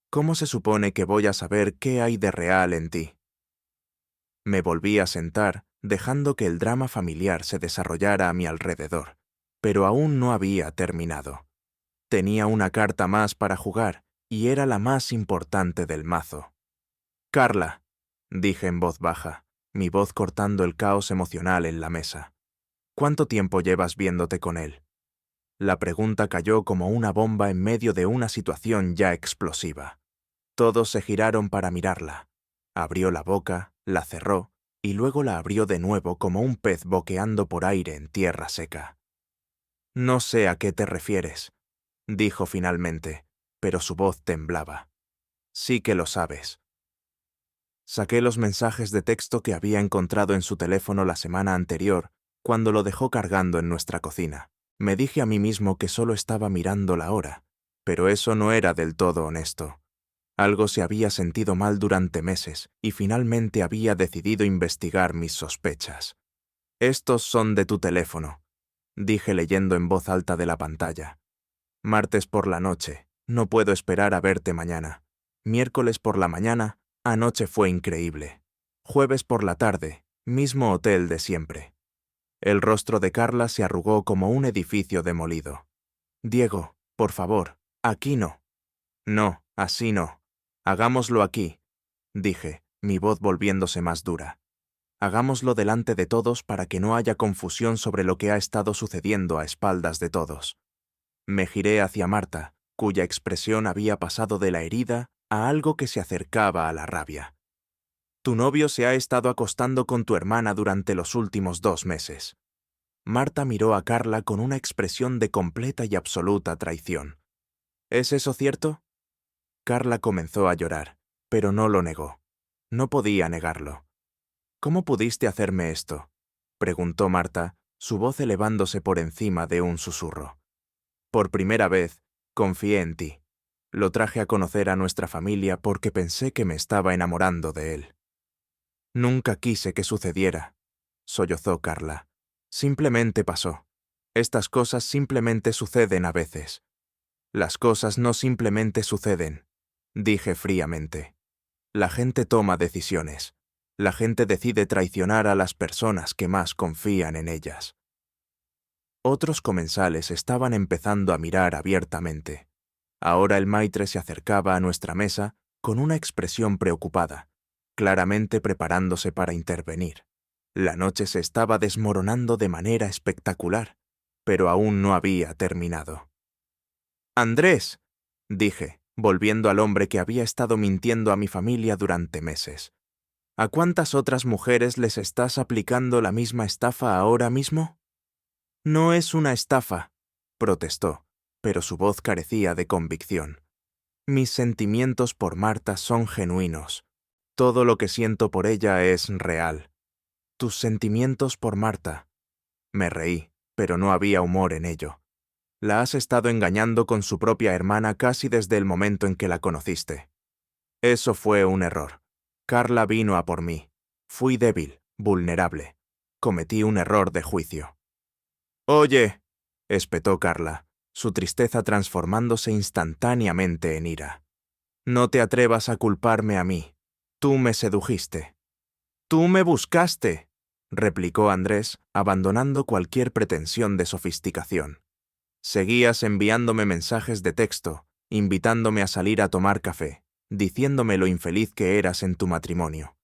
¿Cómo se supone que voy a saber qué hay de real en ti? Me volví a sentar, dejando que el drama familiar se desarrollara a mi alrededor, pero aún no había terminado. Tenía una carta más para jugar, y era la más importante del mazo. Carla, dije en voz baja, mi voz cortando el caos emocional en la mesa. ¿Cuánto tiempo llevas viéndote con él? La pregunta cayó como una bomba en medio de una situación ya explosiva. Todos se giraron para mirarla. Abrió la boca, la cerró y luego la abrió de nuevo como un pez boqueando por aire en tierra seca. «No sé a qué te refieres», dijo finalmente, pero su voz temblaba. «Sí que lo sabes». Saqué los mensajes de texto que había encontrado en su teléfono la semana anterior, cuando lo dejó cargando en nuestra cocina. Me dije a mí mismo que solo estaba mirando la hora, pero eso no era del todo honesto. Algo se había sentido mal durante meses y finalmente había decidido investigar mis sospechas. «Estos son de tu teléfono», dije leyendo en voz alta de la pantalla. «Martes por la noche, no puedo esperar a verte mañana. Miércoles por la mañana, anoche fue increíble. Jueves por la tarde, mismo hotel de siempre». El rostro de Carla se arrugó como un edificio demolido. «Diego, por favor, aquí no». «No, así no. Hagámoslo aquí», dije, mi voz volviéndose más dura. «Hagámoslo delante de todos para que no haya confusión sobre lo que ha estado sucediendo a espaldas de todos». Me giré hacia Marta, cuya expresión había pasado de la herida a algo que se acercaba a la rabia. «Tu novio se ha estado acostando con tu hermana durante los últimos 2 meses». Marta miró a Carla con una expresión de completa y absoluta traición. «¿Es eso cierto?» Carla comenzó a llorar, pero no lo negó. No podía negarlo. «¿Cómo pudiste hacerme esto?», preguntó Marta, su voz elevándose por encima de un susurro. «Por primera vez, confié en ti. Lo traje a conocer a nuestra familia porque pensé que me estaba enamorando de él». «Nunca quise que sucediera», sollozó Carla. «Simplemente pasó. Estas cosas simplemente suceden a veces». «Las cosas no simplemente suceden», dije fríamente. «La gente toma decisiones. La gente decide traicionar a las personas que más confían en ellas». Otros comensales estaban empezando a mirar abiertamente. Ahora el maitre se acercaba a nuestra mesa con una expresión preocupada, claramente preparándose para intervenir. La noche se estaba desmoronando de manera espectacular, pero aún no había terminado. «Andrés», dije, volviendo al hombre que había estado mintiendo a mi familia durante meses. «¿A cuántas otras mujeres les estás aplicando la misma estafa ahora mismo?» «No es una estafa», protestó, pero su voz carecía de convicción. «Mis sentimientos por Marta son genuinos. Todo lo que siento por ella es real». «¿Tus sentimientos por Marta?» Me reí, pero no había humor en ello. «La has estado engañando con su propia hermana casi desde el momento en que la conociste». «Eso fue un error. Carla vino a por mí. Fui débil, vulnerable. Cometí un error de juicio». «Oye», espetó Carla, su tristeza transformándose instantáneamente en ira. «No te atrevas a culparme a mí. Tú me sedujiste». «Tú me buscaste», replicó Andrés, abandonando cualquier pretensión de sofisticación. «Seguías enviándome mensajes de texto, invitándome a salir a tomar café, diciéndome lo infeliz que eras en tu matrimonio.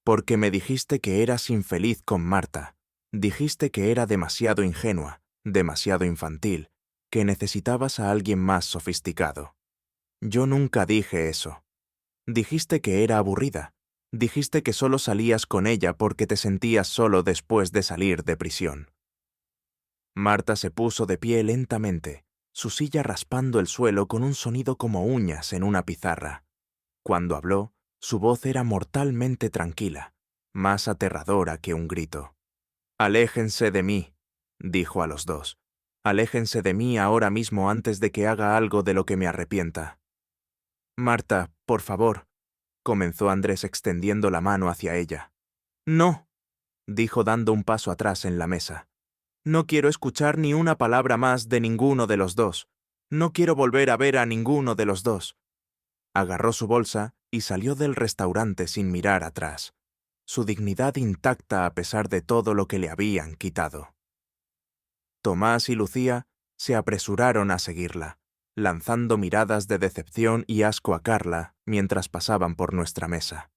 Porque me dijiste que eras infeliz con Marta. Dijiste que era demasiado ingenua, demasiado infantil, que necesitabas a alguien más sofisticado. Yo nunca dije eso. Dijiste que era aburrida. Dijiste que solo salías con ella porque te sentías solo después de salir de prisión». Marta se puso de pie lentamente, su silla raspando el suelo con un sonido como uñas en una pizarra. Cuando habló, su voz era mortalmente tranquila, más aterradora que un grito. «Aléjense de mí», dijo a los dos. «Aléjense de mí ahora mismo antes de que haga algo de lo que me arrepienta». «Marta, por favor», comenzó Andrés extendiendo la mano hacia ella. «No», dijo dando un paso atrás en la mesa. «No quiero escuchar ni una palabra más de ninguno de los dos. No quiero volver a ver a ninguno de los dos». Agarró su bolsa y salió del restaurante sin mirar atrás, su dignidad intacta a pesar de todo lo que le habían quitado. Tomás y Lucía se apresuraron a seguirla, lanzando miradas de decepción y asco a Carla mientras pasaban por nuestra mesa.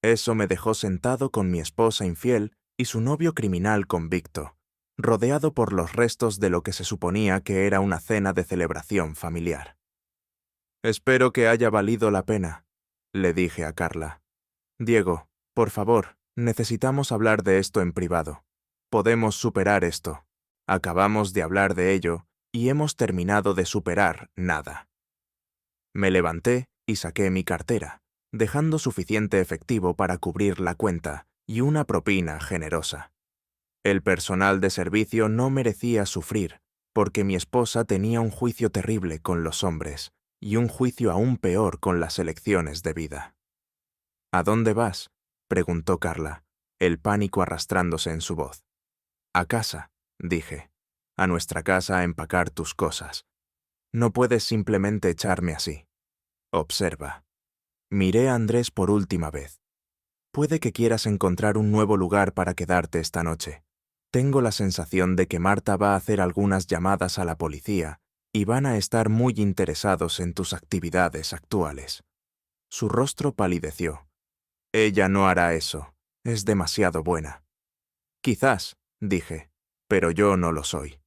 Eso me dejó sentado con mi esposa infiel y su novio criminal convicto, rodeado por los restos de lo que se suponía que era una cena de celebración familiar. «Espero que haya valido la pena», le dije a Carla. «Diego, por favor, Necesitamos hablar de esto en privado. Podemos superar esto. Acabamos de hablar de ello y hemos terminado de superar nada. Me levanté y saqué mi cartera, dejando suficiente efectivo para cubrir la cuenta y una propina generosa. El personal de servicio no merecía sufrir, porque mi esposa tenía un juicio terrible con los hombres y un juicio aún peor con las elecciones de vida. ¿A dónde vas?, preguntó Carla, el pánico arrastrándose en su voz. A casa, dije. A nuestra casa a empacar tus cosas. No puedes simplemente echarme así. Observa. Miré a Andrés por última vez. Puede que quieras encontrar un nuevo lugar para quedarte esta noche. Tengo la sensación de que Marta va a hacer algunas llamadas a la policía y van a estar muy interesados en tus actividades actuales. Su rostro palideció. Ella no hará eso. Es demasiado buena. Quizás, dije, pero yo no lo soy.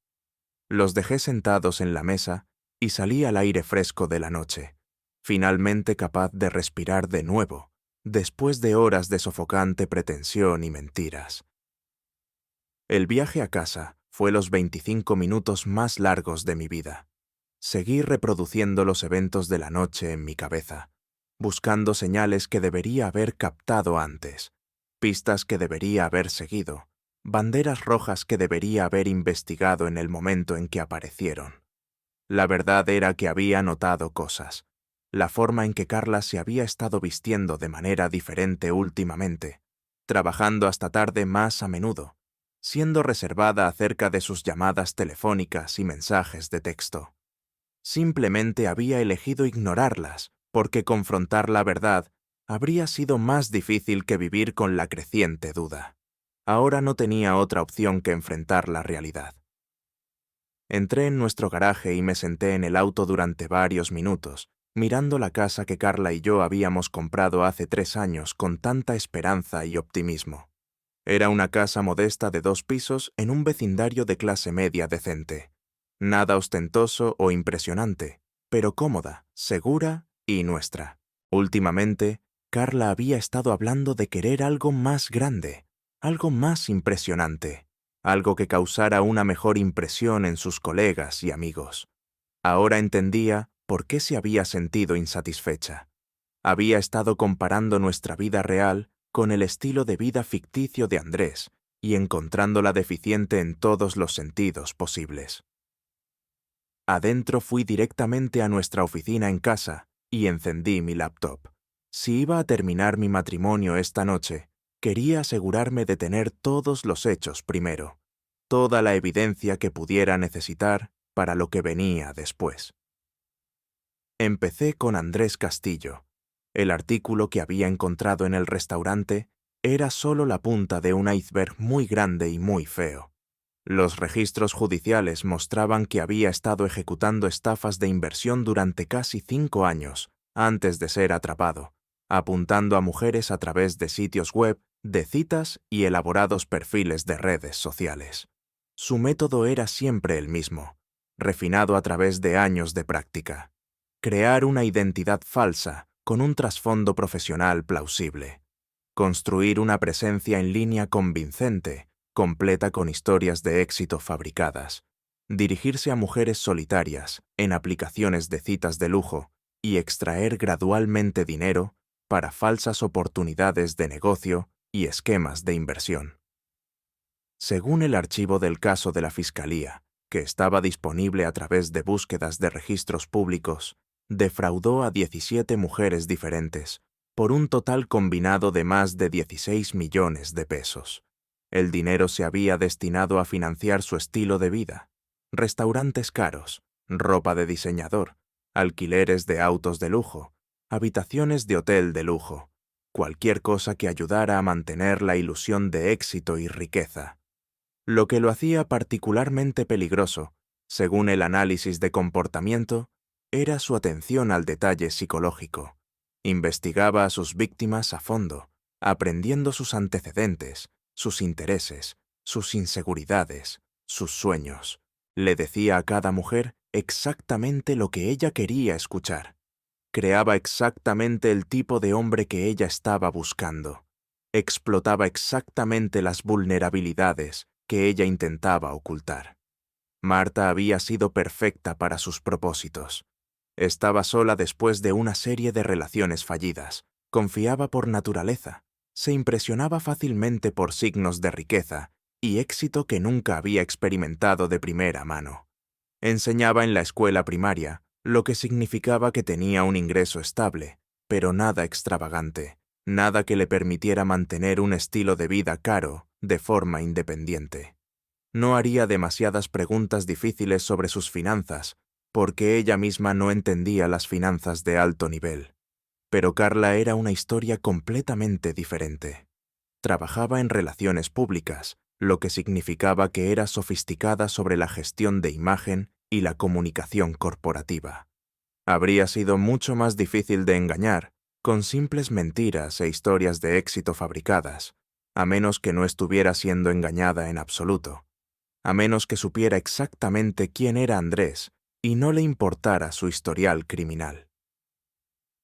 Los dejé sentados en la mesa y salí al aire fresco de la noche, finalmente capaz de respirar de nuevo, después de horas de sofocante pretensión y mentiras. El viaje a casa fue los 25 minutos más largos de mi vida. Seguí reproduciendo los eventos de la noche en mi cabeza, buscando señales que debería haber captado antes, pistas que debería haber seguido, banderas rojas que debería haber investigado en el momento en que aparecieron. La verdad era que había notado cosas. La forma en que Carla se había estado vistiendo de manera diferente últimamente, trabajando hasta tarde más a menudo, siendo reservada acerca de sus llamadas telefónicas y mensajes de texto. Simplemente había elegido ignorarlas, porque confrontar la verdad habría sido más difícil que vivir con la creciente duda. Ahora no tenía otra opción que enfrentar la realidad. Entré en nuestro garaje y me senté en el auto durante varios minutos, mirando la casa que Carla y yo habíamos comprado hace 3 años con tanta esperanza y optimismo. Era una casa modesta de 2 pisos en un vecindario de clase media decente. Nada ostentoso o impresionante, pero cómoda, segura y nuestra. Últimamente, Carla había estado hablando de querer algo más grande, algo más impresionante, algo que causara una mejor impresión en sus colegas y amigos. Ahora entendía por qué se había sentido insatisfecha. Había estado comparando nuestra vida real con el estilo de vida ficticio de Andrés y encontrándola deficiente en todos los sentidos posibles. Adentro fui directamente a nuestra oficina en casa y encendí mi laptop. Si iba a terminar mi matrimonio esta noche, quería asegurarme de tener todos los hechos primero, toda la evidencia que pudiera necesitar para lo que venía después. Empecé con Andrés Castillo. El artículo que había encontrado en el restaurante era solo la punta de un iceberg muy grande y muy feo. Los registros judiciales mostraban que había estado ejecutando estafas de inversión durante casi 5 años antes de ser atrapado, apuntando a mujeres a través de sitios web, de citas y elaborados perfiles de redes sociales. Su método era siempre el mismo, refinado a través de años de práctica: crear una identidad falsa con un trasfondo profesional plausible, construir una presencia en línea convincente, completa con historias de éxito fabricadas, dirigirse a mujeres solitarias en aplicaciones de citas de lujo y extraer gradualmente dinero para falsas oportunidades de negocio y esquemas de inversión. Según el archivo del caso de la Fiscalía, que estaba disponible a través de búsquedas de registros públicos, defraudó a 17 mujeres diferentes, por un total combinado de más de 16 millones de pesos. El dinero se había destinado a financiar su estilo de vida: restaurantes caros, ropa de diseñador, alquileres de autos de lujo, habitaciones de hotel de lujo, cualquier cosa que ayudara a mantener la ilusión de éxito y riqueza. Lo que lo hacía particularmente peligroso, según el análisis de comportamiento, era su atención al detalle psicológico. Investigaba a sus víctimas a fondo, aprendiendo sus antecedentes, sus intereses, sus inseguridades, sus sueños. Le decía a cada mujer exactamente lo que ella quería escuchar. Creaba exactamente el tipo de hombre que ella estaba buscando. explotaba exactamente las vulnerabilidades que ella intentaba ocultar. Marta había sido perfecta para sus propósitos. Estaba sola después de una serie de relaciones fallidas. Confiaba por naturaleza. Se impresionaba fácilmente por signos de riqueza y éxito que nunca había experimentado de primera mano. Enseñaba en la escuela primaria, lo que significaba que tenía un ingreso estable, pero nada extravagante, nada que le permitiera mantener un estilo de vida caro de forma independiente. No haría demasiadas preguntas difíciles sobre sus finanzas, porque ella misma no entendía las finanzas de alto nivel. Pero Carla era una historia completamente diferente. Trabajaba en relaciones públicas, lo que significaba que era sofisticada sobre la gestión de imagen y la comunicación corporativa. Habría sido mucho más difícil de engañar, con simples mentiras e historias de éxito fabricadas, a menos que no estuviera siendo engañada en absoluto, a menos que supiera exactamente quién era Andrés y no le importara su historial criminal.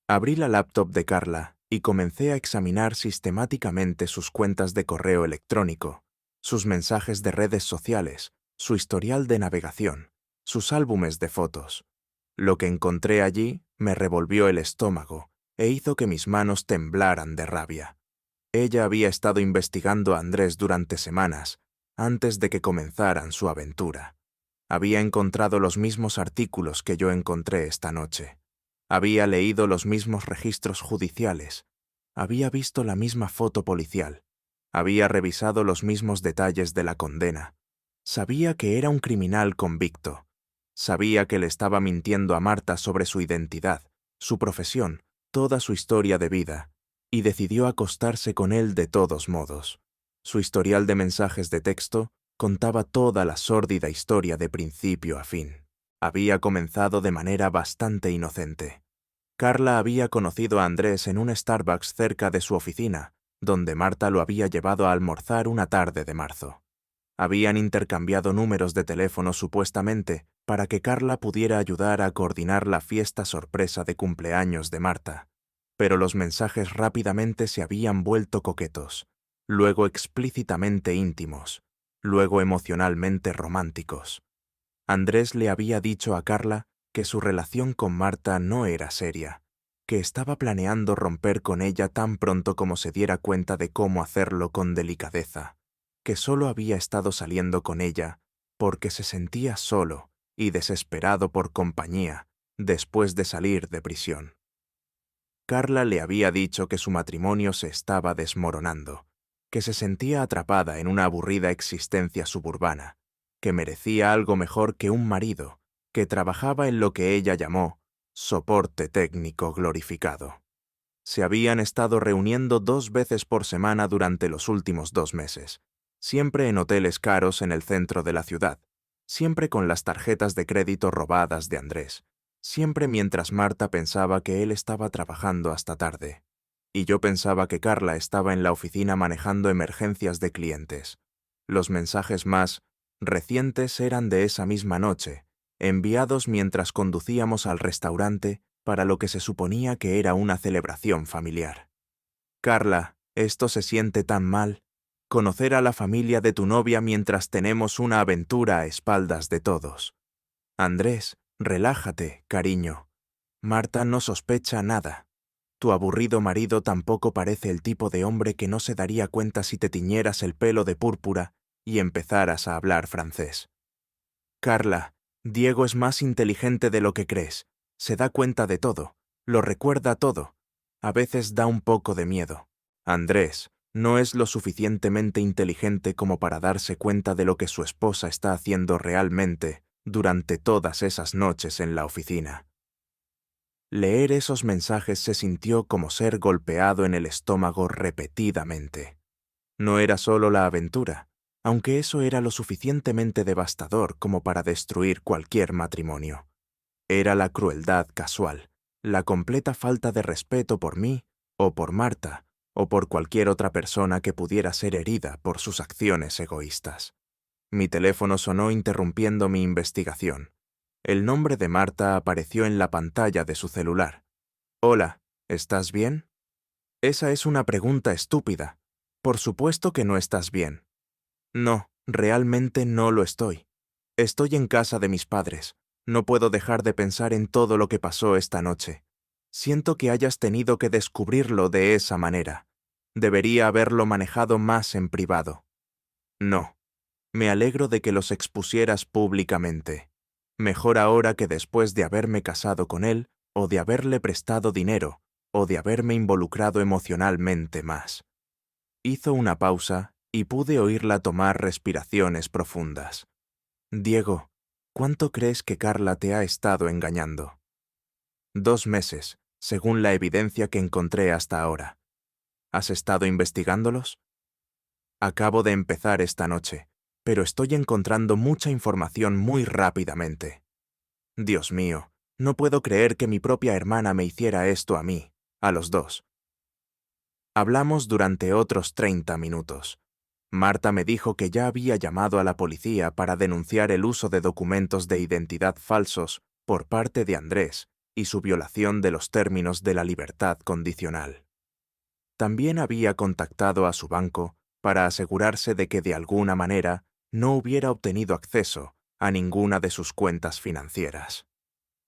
Abrí la laptop de Carla y comencé a examinar sistemáticamente sus cuentas de correo electrónico, sus mensajes de redes sociales, su historial de navegación, sus álbumes de fotos. Lo que encontré allí me revolvió el estómago e hizo que mis manos temblaran de rabia. Ella había estado investigando a Andrés durante semanas, antes de que comenzaran su aventura. Había encontrado los mismos artículos que yo encontré esta noche. Había leído los mismos registros judiciales. Había visto la misma foto policial. Había revisado los mismos detalles de la condena. Sabía que era un criminal convicto. Sabía que le estaba mintiendo a Marta sobre su identidad, su profesión, toda su historia de vida, y decidió acostarse con él de todos modos. Su historial de mensajes de texto contaba toda la sórdida historia de principio a fin. Había comenzado de manera bastante inocente. Carla había conocido a Andrés en un Starbucks cerca de su oficina, donde Marta lo había llevado a almorzar una tarde de marzo. Habían intercambiado números de teléfono supuestamente para que Carla pudiera ayudar a coordinar la fiesta sorpresa de cumpleaños de Marta, pero los mensajes rápidamente se habían vuelto coquetos, luego explícitamente íntimos, luego emocionalmente románticos. Andrés le había dicho a Carla que su relación con Marta no era seria, que estaba planeando romper con ella tan pronto como se diera cuenta de cómo hacerlo con delicadeza, que solo había estado saliendo con ella porque se sentía solo y desesperado por compañía después de salir de prisión. Carla le había dicho que su matrimonio se estaba desmoronando, que se sentía atrapada en una aburrida existencia suburbana, que merecía algo mejor que un marido, que trabajaba en lo que ella llamó soporte técnico glorificado. Se habían estado reuniendo 2 veces por semana durante los últimos 2 meses, siempre en hoteles caros en el centro de la ciudad, siempre con las tarjetas de crédito robadas de Andrés, siempre mientras Marta pensaba que él estaba trabajando hasta tarde, y yo pensaba que Carla estaba en la oficina manejando emergencias de clientes. Los mensajes más recientes eran de esa misma noche, enviados mientras conducíamos al restaurante para lo que se suponía que era una celebración familiar. Carla, esto se siente tan mal. Conocer a la familia de tu novia mientras tenemos una aventura a espaldas de todos. Andrés, relájate, cariño. Marta no sospecha nada. Tu aburrido marido tampoco parece el tipo de hombre que no se daría cuenta si te tiñeras el pelo de púrpura y empezaras a hablar francés. Carla, Diego es más inteligente de lo que crees. Se da cuenta de todo, lo recuerda todo. A veces da un poco de miedo. Andrés no es lo suficientemente inteligente como para darse cuenta de lo que su esposa está haciendo realmente durante todas esas noches en la oficina. Leer esos mensajes se sintió como ser golpeado en el estómago repetidamente. No era solo la aventura, aunque eso era lo suficientemente devastador como para destruir cualquier matrimonio. Era la crueldad casual, la completa falta de respeto por mí, o por Marta, o por cualquier otra persona que pudiera ser herida por sus acciones egoístas. Mi teléfono sonó interrumpiendo mi investigación. El nombre de Marta apareció en la pantalla de su celular. Hola, ¿estás bien? Esa es una pregunta estúpida. Por supuesto que no estás bien. No, realmente no lo estoy. Estoy en casa de mis padres. No puedo dejar de pensar en todo lo que pasó esta noche. Siento que hayas tenido que descubrirlo de esa manera. Debería haberlo manejado más en privado. No. Me alegro de que los expusieras públicamente. Mejor ahora que después de haberme casado con él, o de haberle prestado dinero, o de haberme involucrado emocionalmente más. Hizo una pausa y pude oírla tomar respiraciones profundas. Diego, ¿cuánto crees que Carla te ha estado engañando? 2 meses, según la evidencia que encontré hasta ahora. ¿Has estado investigándolos? Acabo de empezar esta noche, pero estoy encontrando mucha información muy rápidamente. Dios mío, no puedo creer que mi propia hermana me hiciera esto a mí, a los dos. Hablamos durante otros 30 minutos. Marta me dijo que ya había llamado a la policía para denunciar el uso de documentos de identidad falsos por parte de Andrés y su violación de los términos de la libertad condicional. También había contactado a su banco para asegurarse de que de alguna manera no hubiera obtenido acceso a ninguna de sus cuentas financieras.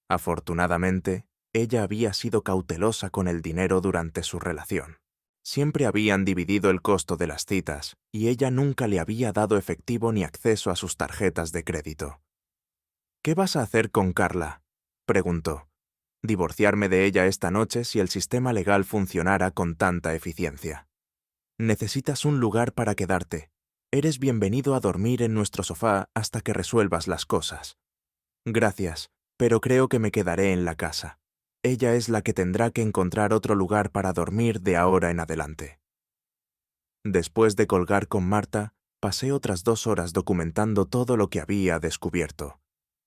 Afortunadamente, ella había sido cautelosa con el dinero durante su relación. Siempre habían dividido el costo de las citas y ella nunca le había dado efectivo ni acceso a sus tarjetas de crédito. ¿Qué vas a hacer con Carla?, preguntó. Divorciarme de ella esta noche si el sistema legal funcionara con tanta eficiencia. Necesitas un lugar para quedarte. Eres bienvenido a dormir en nuestro sofá hasta que resuelvas las cosas. Gracias, pero creo que me quedaré en la casa. Ella es la que tendrá que encontrar otro lugar para dormir de ahora en adelante. Después de colgar con Marta, pasé otras 2 horas documentando todo lo que había descubierto.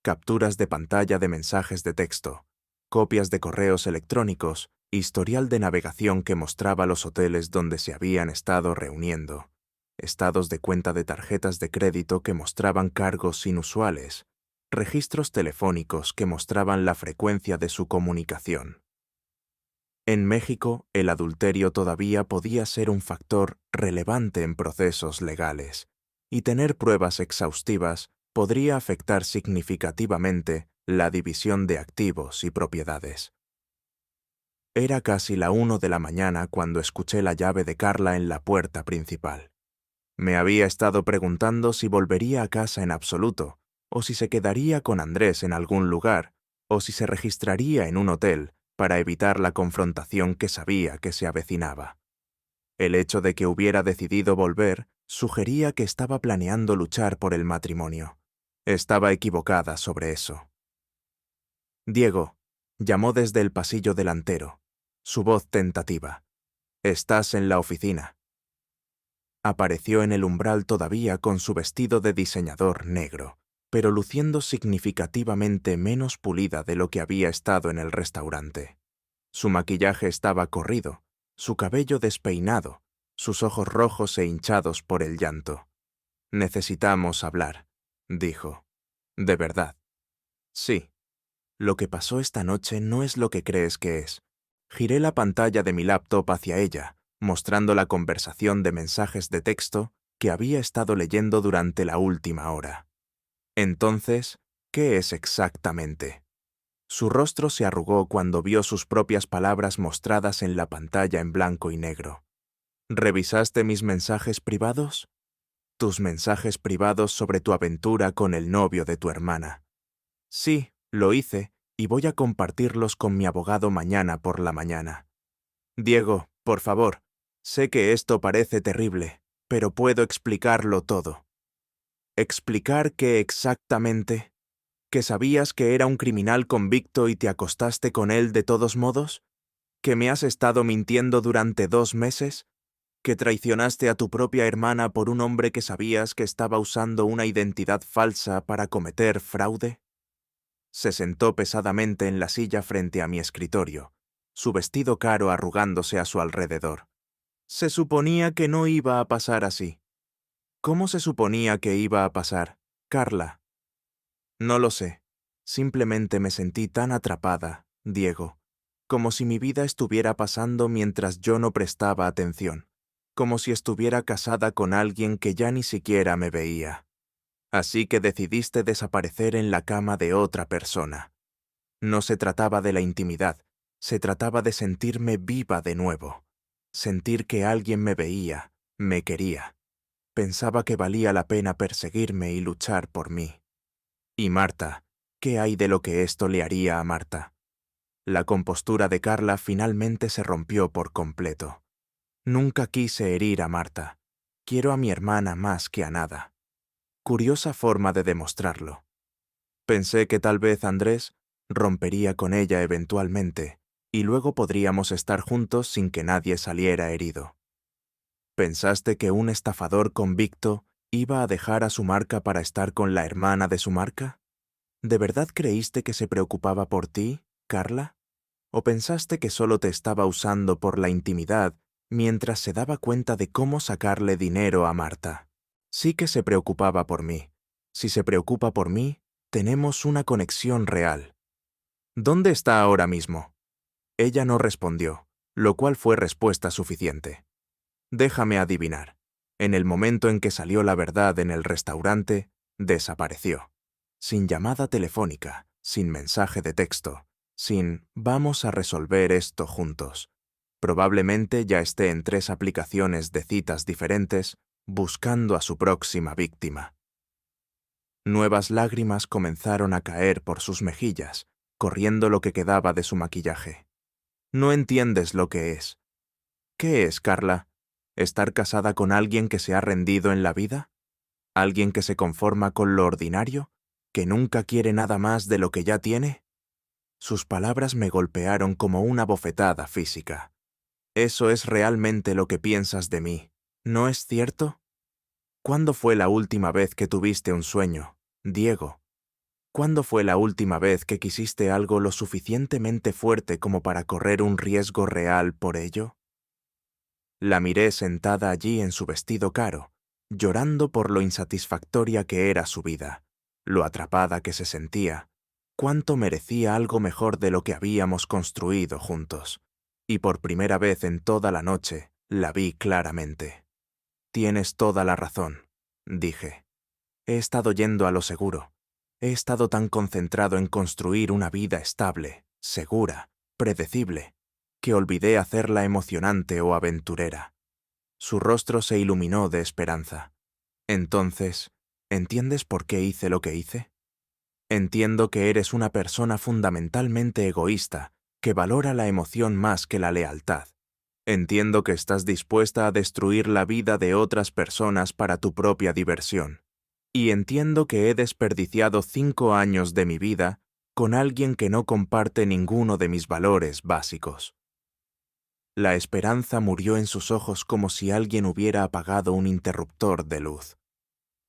Capturas de pantalla de mensajes de texto, copias de correos electrónicos, historial de navegación que mostraba los hoteles donde se habían estado reuniendo, estados de cuenta de tarjetas de crédito que mostraban cargos inusuales, registros telefónicos que mostraban la frecuencia de su comunicación. En México, el adulterio todavía podía ser un factor relevante en procesos legales, y tener pruebas exhaustivas podría afectar significativamente la división de activos y propiedades. Era casi la 1 de la mañana cuando escuché la llave de Carla en la puerta principal. Me había estado preguntando si volvería a casa en absoluto, o si se quedaría con Andrés en algún lugar, o si se registraría en un hotel para evitar la confrontación que sabía que se avecinaba. El hecho de que hubiera decidido volver sugería que estaba planeando luchar por el matrimonio. Estaba equivocada sobre eso. Diego, llamó desde el pasillo delantero, su voz tentativa. «Estás en la oficina». Apareció en el umbral todavía con su vestido de diseñador negro, pero luciendo significativamente menos pulida de lo que había estado en el restaurante. Su maquillaje estaba corrido, su cabello despeinado, sus ojos rojos e hinchados por el llanto. «Necesitamos hablar», dijo. «De verdad». «Sí. Lo que pasó esta noche no es lo que crees que es». Giré la pantalla de mi laptop hacia ella, mostrando la conversación de mensajes de texto que había estado leyendo durante la última hora. Entonces, ¿qué es exactamente? Su rostro se arrugó cuando vio sus propias palabras mostradas en la pantalla en blanco y negro. ¿Revisaste mis mensajes privados? Tus mensajes privados sobre tu aventura con el novio de tu hermana. Sí, lo hice, y voy a compartirlos con mi abogado mañana por la mañana. Diego, por favor, sé que esto parece terrible, pero puedo explicarlo todo. ¿Explicar qué exactamente? ¿Que sabías que era un criminal convicto y te acostaste con él de todos modos? ¿Que me has estado mintiendo durante 2 meses? ¿Que traicionaste a tu propia hermana por un hombre que sabías que estaba usando una identidad falsa para cometer fraude? Se sentó pesadamente en la silla frente a mi escritorio, su vestido caro arrugándose a su alrededor. Se suponía que no iba a pasar así. ¿Cómo se suponía que iba a pasar, Carla? No lo sé. Simplemente me sentí tan atrapada, Diego, como si mi vida estuviera pasando mientras yo no prestaba atención. como si estuviera casada con alguien que ya ni siquiera me veía. Así que decidiste desaparecer en la cama de otra persona. No se trataba de la intimidad, se trataba de sentirme viva de nuevo. Sentir que alguien me veía, me quería. Pensaba que valía la pena perseguirme y luchar por mí. Y Marta, ¿qué hay de lo que esto le haría a Marta? La compostura de Carla finalmente se rompió por completo. Nunca quise herir a Marta. Quiero a mi hermana más que a nada. Curiosa forma de demostrarlo. Pensé que tal vez Andrés rompería con ella eventualmente, y luego podríamos estar juntos sin que nadie saliera herido. ¿Pensaste que un estafador convicto iba a dejar a su marca para estar con la hermana de su marca? ¿De verdad creíste que se preocupaba por ti, Carla? ¿O pensaste que solo te estaba usando por la intimidad mientras se daba cuenta de cómo sacarle dinero a Marta? Sí que se preocupaba por mí. Si se preocupa por mí, tenemos una conexión real. ¿Dónde está ahora mismo? Ella no respondió, lo cual fue respuesta suficiente. Déjame adivinar. En el momento en que salió la verdad en el restaurante, desapareció. Sin llamada telefónica, sin mensaje de texto, sin "vamos a resolver esto juntos". Probablemente ya esté en 3 aplicaciones de citas diferentes buscando a su próxima víctima. Nuevas lágrimas comenzaron a caer por sus mejillas, corriendo lo que quedaba de su maquillaje. No entiendes lo que es. ¿Qué es, Carla? ¿Estar casada con alguien que se ha rendido en la vida? ¿Alguien que se conforma con lo ordinario? ¿Que nunca quiere nada más de lo que ya tiene? Sus palabras me golpearon como una bofetada física. Eso es realmente lo que piensas de mí, ¿no es cierto? ¿Cuándo fue la última vez que tuviste un sueño, Diego? ¿Cuándo fue la última vez que quisiste algo lo suficientemente fuerte como para correr un riesgo real por ello? La miré sentada allí en su vestido caro, llorando por lo insatisfactoria que era su vida, lo atrapada que se sentía, cuánto merecía algo mejor de lo que habíamos construido juntos. Y por primera vez en toda la noche, la vi claramente. Tienes toda la razón, dije. He estado yendo a lo seguro. He estado tan concentrado en construir una vida estable, segura, predecible, que olvidé hacerla emocionante o aventurera. Su rostro se iluminó de esperanza. Entonces, ¿entiendes por qué hice lo que hice? Entiendo que eres una persona fundamentalmente egoísta, que valora la emoción más que la lealtad. Entiendo que estás dispuesta a destruir la vida de otras personas para tu propia diversión. Y entiendo que he desperdiciado 5 años de mi vida con alguien que no comparte ninguno de mis valores básicos. La esperanza murió en sus ojos como si alguien hubiera apagado un interruptor de luz.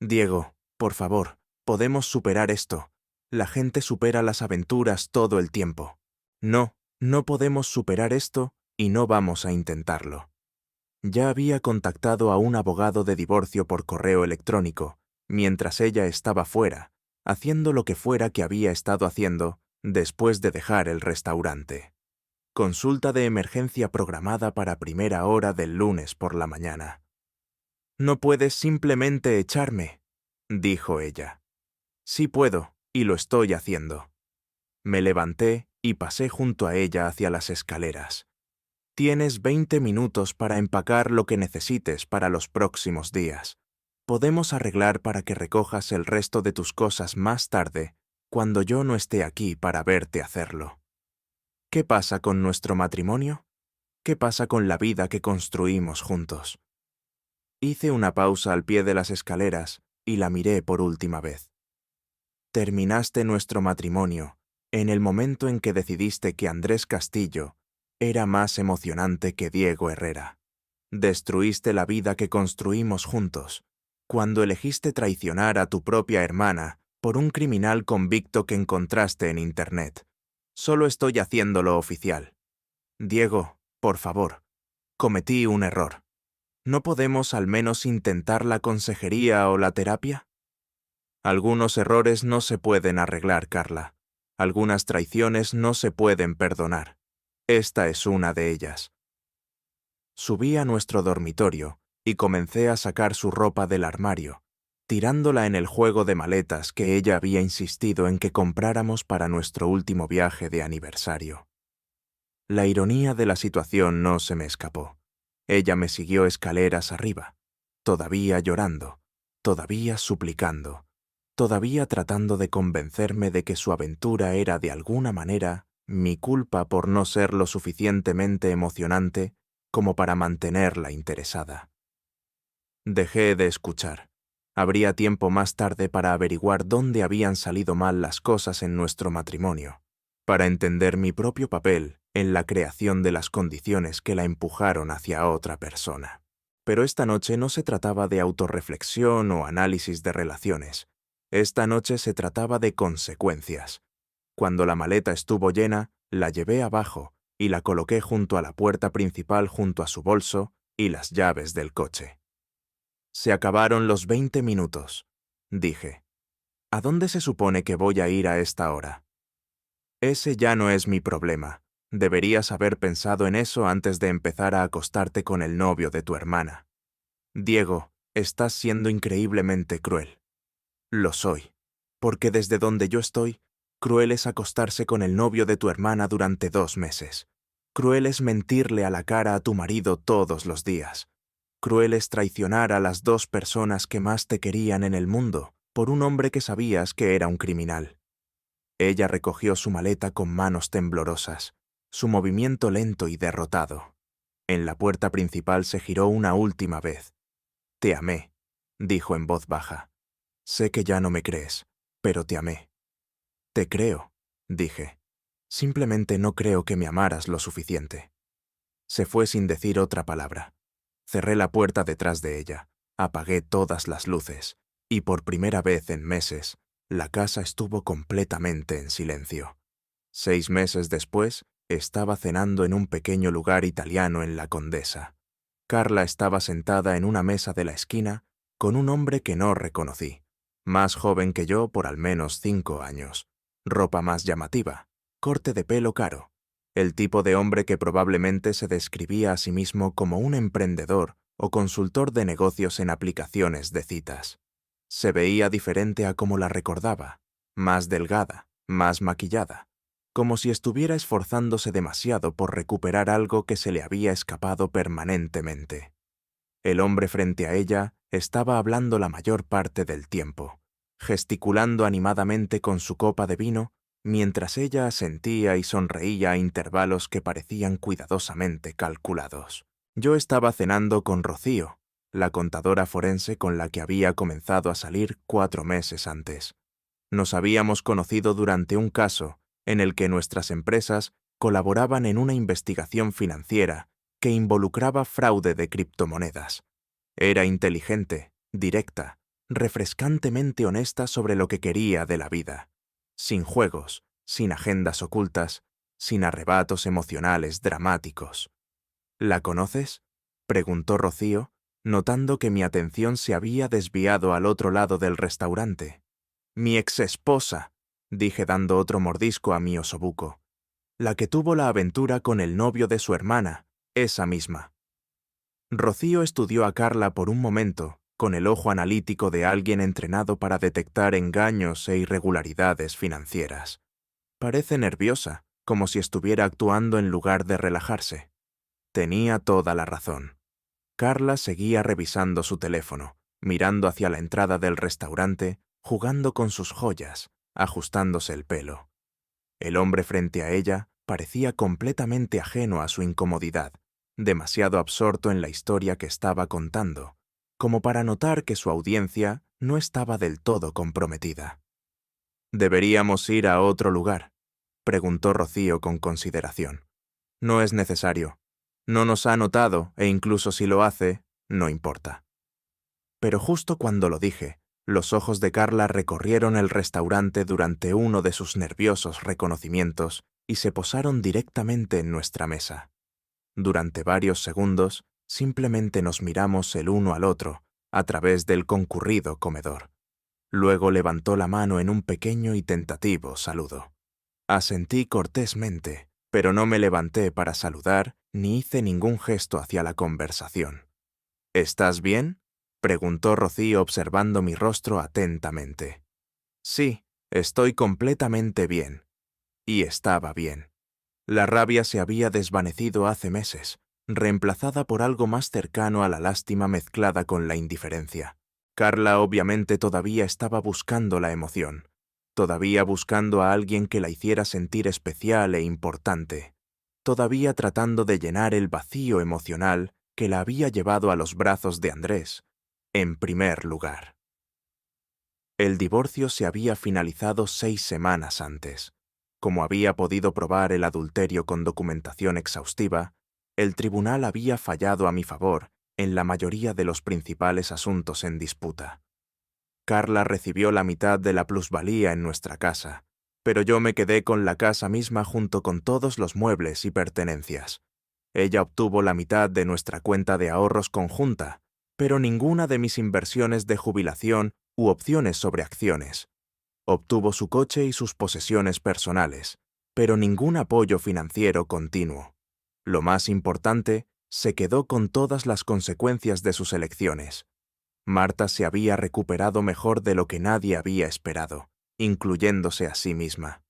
Diego, por favor, podemos superar esto. La gente supera las aventuras todo el tiempo. No, no podemos superar esto y no vamos a intentarlo. Ya había contactado a un abogado de divorcio por correo electrónico, mientras ella estaba fuera, haciendo lo que fuera que había estado haciendo después de dejar el restaurante. Consulta de emergencia programada para primera hora del lunes por la mañana. «No puedes simplemente echarme», dijo ella. «Sí puedo, y lo estoy haciendo». Me levanté y pasé junto a ella hacia las escaleras. «Tienes 20 minutos para empacar lo que necesites para los próximos días. Podemos arreglar para que recojas el resto de tus cosas más tarde, cuando yo no esté aquí para verte hacerlo». ¿Qué pasa con nuestro matrimonio? ¿Qué pasa con la vida que construimos juntos? Hice una pausa al pie de las escaleras y la miré por última vez. Terminaste nuestro matrimonio en el momento en que decidiste que Andrés Castillo era más emocionante que Diego Herrera. Destruiste la vida que construimos juntos cuando elegiste traicionar a tu propia hermana por un criminal convicto que encontraste en Internet. Solo estoy haciéndolo oficial. Diego, por favor, cometí un error. ¿No podemos al menos intentar la consejería o la terapia? Algunos errores no se pueden arreglar, Carla. Algunas traiciones no se pueden perdonar. Esta es una de ellas. Subí a nuestro dormitorio y comencé a sacar su ropa del armario, tirándola en el juego de maletas que ella había insistido en que compráramos para nuestro último viaje de aniversario. La ironía de la situación no se me escapó. Ella me siguió escaleras arriba, todavía llorando, todavía suplicando, todavía tratando de convencerme de que su aventura era de alguna manera mi culpa por no ser lo suficientemente emocionante como para mantenerla interesada. Dejé de escuchar. Habría tiempo más tarde para averiguar dónde habían salido mal las cosas en nuestro matrimonio, para entender mi propio papel en la creación de las condiciones que la empujaron hacia otra persona. Pero esta noche no se trataba de autorreflexión o análisis de relaciones. Esta noche se trataba de consecuencias. Cuando la maleta estuvo llena, la llevé abajo y la coloqué junto a la puerta principal junto a su bolso y las llaves del coche. Se acabaron los 20 minutos, dije. ¿A dónde se supone que voy a ir a esta hora? Ese ya no es mi problema. Deberías haber pensado en eso antes de empezar a acostarte con el novio de tu hermana. Diego, estás siendo increíblemente cruel. Lo soy, porque desde donde yo estoy, cruel es acostarse con el novio de tu hermana durante 2 meses. Cruel es mentirle a la cara a tu marido todos los días. Cruel es traicionar a las 2 personas que más te querían en el mundo por un hombre que sabías que era un criminal. Ella recogió su maleta con manos temblorosas, su movimiento lento y derrotado. En la puerta principal se giró una última vez. «Te amé», dijo en voz baja. «Sé que ya no me crees, pero te amé». «Te creo», dije. «Simplemente no creo que me amaras lo suficiente». Se fue sin decir otra palabra. Cerré la puerta detrás de ella, apagué todas las luces, y por primera vez en meses, la casa estuvo completamente en silencio. 6 meses después, estaba cenando en un pequeño lugar italiano en La Condesa. Carla estaba sentada en una mesa de la esquina con un hombre que no reconocí, más joven que yo por al menos 5 años, ropa más llamativa, corte de pelo caro, el tipo de hombre que probablemente se describía a sí mismo como un emprendedor o consultor de negocios en aplicaciones de citas. Se veía diferente a como la recordaba, más delgada, más maquillada, como si estuviera esforzándose demasiado por recuperar algo que se le había escapado permanentemente. El hombre frente a ella estaba hablando la mayor parte del tiempo, gesticulando animadamente con su copa de vino, mientras ella asentía y sonreía a intervalos que parecían cuidadosamente calculados. Yo estaba cenando con Rocío, la contadora forense con la que había comenzado a salir 4 meses antes. Nos habíamos conocido durante un caso en el que nuestras empresas colaboraban en una investigación financiera que involucraba fraude de criptomonedas. Era inteligente, directa, refrescantemente honesta sobre lo que quería de la vida, sin juegos, sin agendas ocultas, sin arrebatos emocionales dramáticos. ¿La conoces?, preguntó Rocío, notando que mi atención se había desviado al otro lado del restaurante. «Mi exesposa», dije dando otro mordisco a mi osobuco. «La que tuvo la aventura con el novio de su hermana, esa misma». Rocío estudió a Carla por un momento, con el ojo analítico de alguien entrenado para detectar engaños e irregularidades financieras. Parece nerviosa, como si estuviera actuando en lugar de relajarse. Tenía toda la razón. Carla seguía revisando su teléfono, mirando hacia la entrada del restaurante, jugando con sus joyas, ajustándose el pelo. El hombre frente a ella parecía completamente ajeno a su incomodidad, demasiado absorto en la historia que estaba contando, como para notar que su audiencia no estaba del todo comprometida. «¿Deberíamos ir a otro lugar?», preguntó Rocío con consideración. «No es necesario. No nos ha notado e incluso si lo hace, no importa». Pero justo cuando lo dije, los ojos de Carla recorrieron el restaurante durante uno de sus nerviosos reconocimientos y se posaron directamente en nuestra mesa. Durante varios segundos, simplemente nos miramos el uno al otro a través del concurrido comedor. Luego levantó la mano en un pequeño y tentativo saludo. Asentí cortésmente, pero no me levanté para saludar ni hice ningún gesto hacia la conversación. ¿Estás bien?, preguntó Rocío observando mi rostro atentamente. Sí, estoy completamente bien. Y estaba bien. La rabia se había desvanecido hace meses, reemplazada por algo más cercano a la lástima mezclada con la indiferencia. Carla obviamente todavía estaba buscando la emoción, todavía buscando a alguien que la hiciera sentir especial e importante, todavía tratando de llenar el vacío emocional que la había llevado a los brazos de Andrés, en primer lugar. El divorcio se había finalizado 6 semanas antes. Como había podido probar el adulterio con documentación exhaustiva, el tribunal había fallado a mi favor en la mayoría de los principales asuntos en disputa. Carla recibió la mitad de la plusvalía en nuestra casa, pero yo me quedé con la casa misma junto con todos los muebles y pertenencias. Ella obtuvo la mitad de nuestra cuenta de ahorros conjunta, pero ninguna de mis inversiones de jubilación u opciones sobre acciones. Obtuvo su coche y sus posesiones personales, pero ningún apoyo financiero continuo. Lo más importante, se quedó con todas las consecuencias de sus elecciones. Marta se había recuperado mejor de lo que nadie había esperado, incluyéndose a sí misma.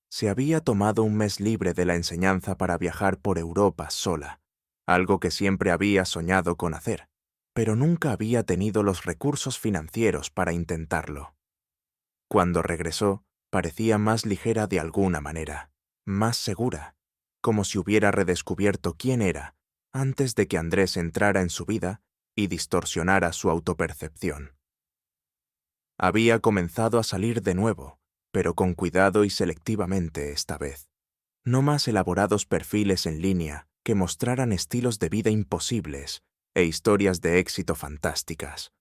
Se había tomado un mes libre de la enseñanza para viajar por Europa sola, algo que siempre había soñado con hacer, pero nunca había tenido los recursos financieros para intentarlo. Cuando regresó, parecía más ligera de alguna manera, más segura, como si hubiera redescubierto quién era antes de que Andrés entrara en su vida y distorsionara su autopercepción. Había comenzado a salir de nuevo, pero con cuidado y selectivamente esta vez. No más elaborados perfiles en línea que mostraran estilos de vida imposibles e historias de éxito fantásticas.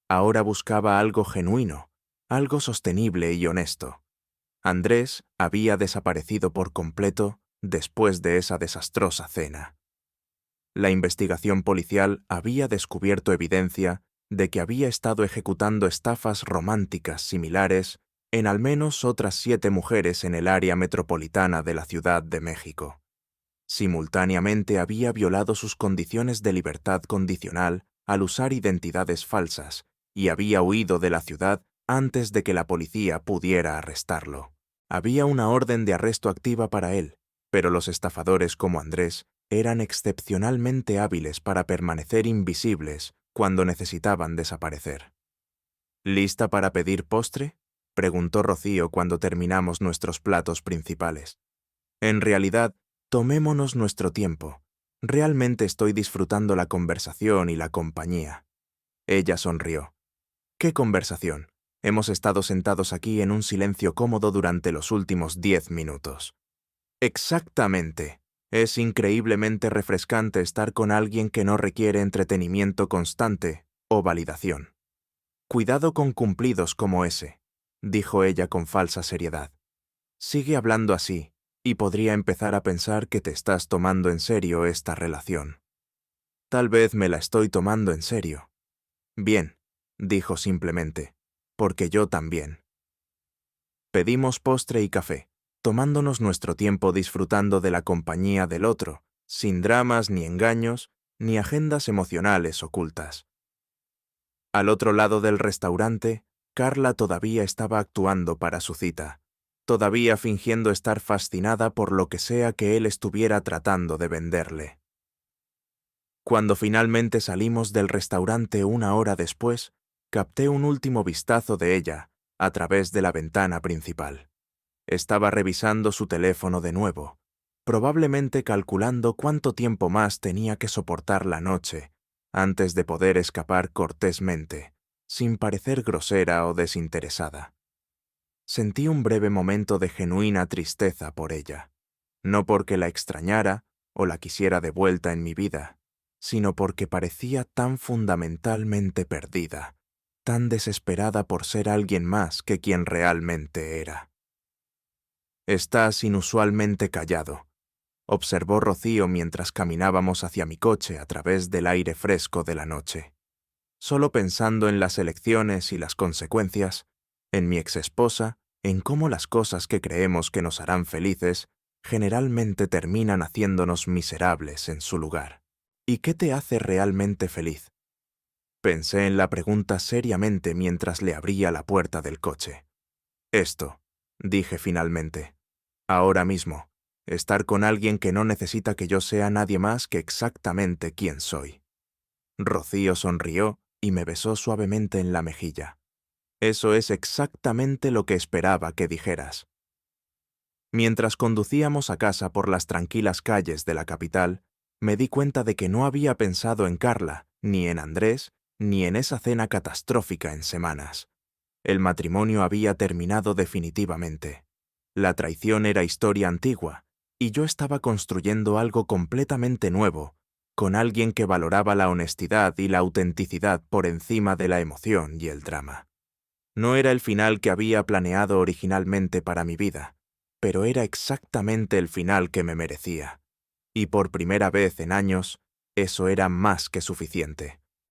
Ahora buscaba algo genuino, algo sostenible y honesto. Andrés había desaparecido por completo después de esa desastrosa cena. La investigación policial había descubierto evidencia de que había estado ejecutando estafas románticas similares en al menos otras 7 mujeres en el área metropolitana de la Ciudad de México. Simultáneamente había violado sus condiciones de libertad condicional al usar identidades falsas y había huido de la ciudad antes de que la policía pudiera arrestarlo. Había una orden de arresto activa para él, pero los estafadores como Andrés eran excepcionalmente hábiles para permanecer invisibles cuando necesitaban desaparecer. ¿Lista para pedir postre?, preguntó Rocío cuando terminamos nuestros platos principales. En realidad, tomémonos nuestro tiempo. Realmente estoy disfrutando la conversación y la compañía. Ella sonrió. ¿Qué conversación? Hemos estado sentados aquí en un silencio cómodo durante los últimos 10 minutos. Exactamente. Es increíblemente refrescante estar con alguien que no requiere entretenimiento constante o validación. Cuidado con cumplidos como ese, dijo ella con falsa seriedad. Sigue hablando así, y podría empezar a pensar que te estás tomando en serio esta relación. Tal vez me la estoy tomando en serio. Bien, dijo simplemente, porque yo también. Pedimos postre y café, tomándonos nuestro tiempo disfrutando de la compañía del otro, sin dramas ni engaños, ni agendas emocionales ocultas. Al otro lado del restaurante, Carla todavía estaba actuando para su cita, todavía fingiendo estar fascinada por lo que sea que él estuviera tratando de venderle. Cuando finalmente salimos del restaurante 1 hora después, capté un último vistazo de ella a través de la ventana principal. Estaba revisando su teléfono de nuevo, probablemente calculando cuánto tiempo más tenía que soportar la noche antes de poder escapar cortésmente, sin parecer grosera o desinteresada. Sentí un breve momento de genuina tristeza por ella, no porque la extrañara o la quisiera de vuelta en mi vida, sino porque parecía tan fundamentalmente perdida, tan desesperada por ser alguien más que quien realmente era. «Estás inusualmente callado», observó Rocío mientras caminábamos hacia mi coche a través del aire fresco de la noche. Solo pensando en las elecciones y las consecuencias, en mi exesposa, en cómo las cosas que creemos que nos harán felices generalmente terminan haciéndonos miserables en su lugar. ¿Y qué te hace realmente feliz? Pensé en la pregunta seriamente mientras le abría la puerta del coche. Esto, dije finalmente. Ahora mismo, estar con alguien que no necesita que yo sea nadie más que exactamente quien soy. Rocío sonrió y me besó suavemente en la mejilla. Eso es exactamente lo que esperaba que dijeras. Mientras conducíamos a casa por las tranquilas calles de la capital, me di cuenta de que no había pensado en Carla, ni en Andrés, ni en esa cena catastrófica en semanas. El matrimonio había terminado definitivamente. La traición era historia antigua, y yo estaba construyendo algo completamente nuevo, con alguien que valoraba la honestidad y la autenticidad por encima de la emoción y el drama. No era el final que había planeado originalmente para mi vida, pero era exactamente el final que me merecía. Y por primera vez en años, eso era más que suficiente.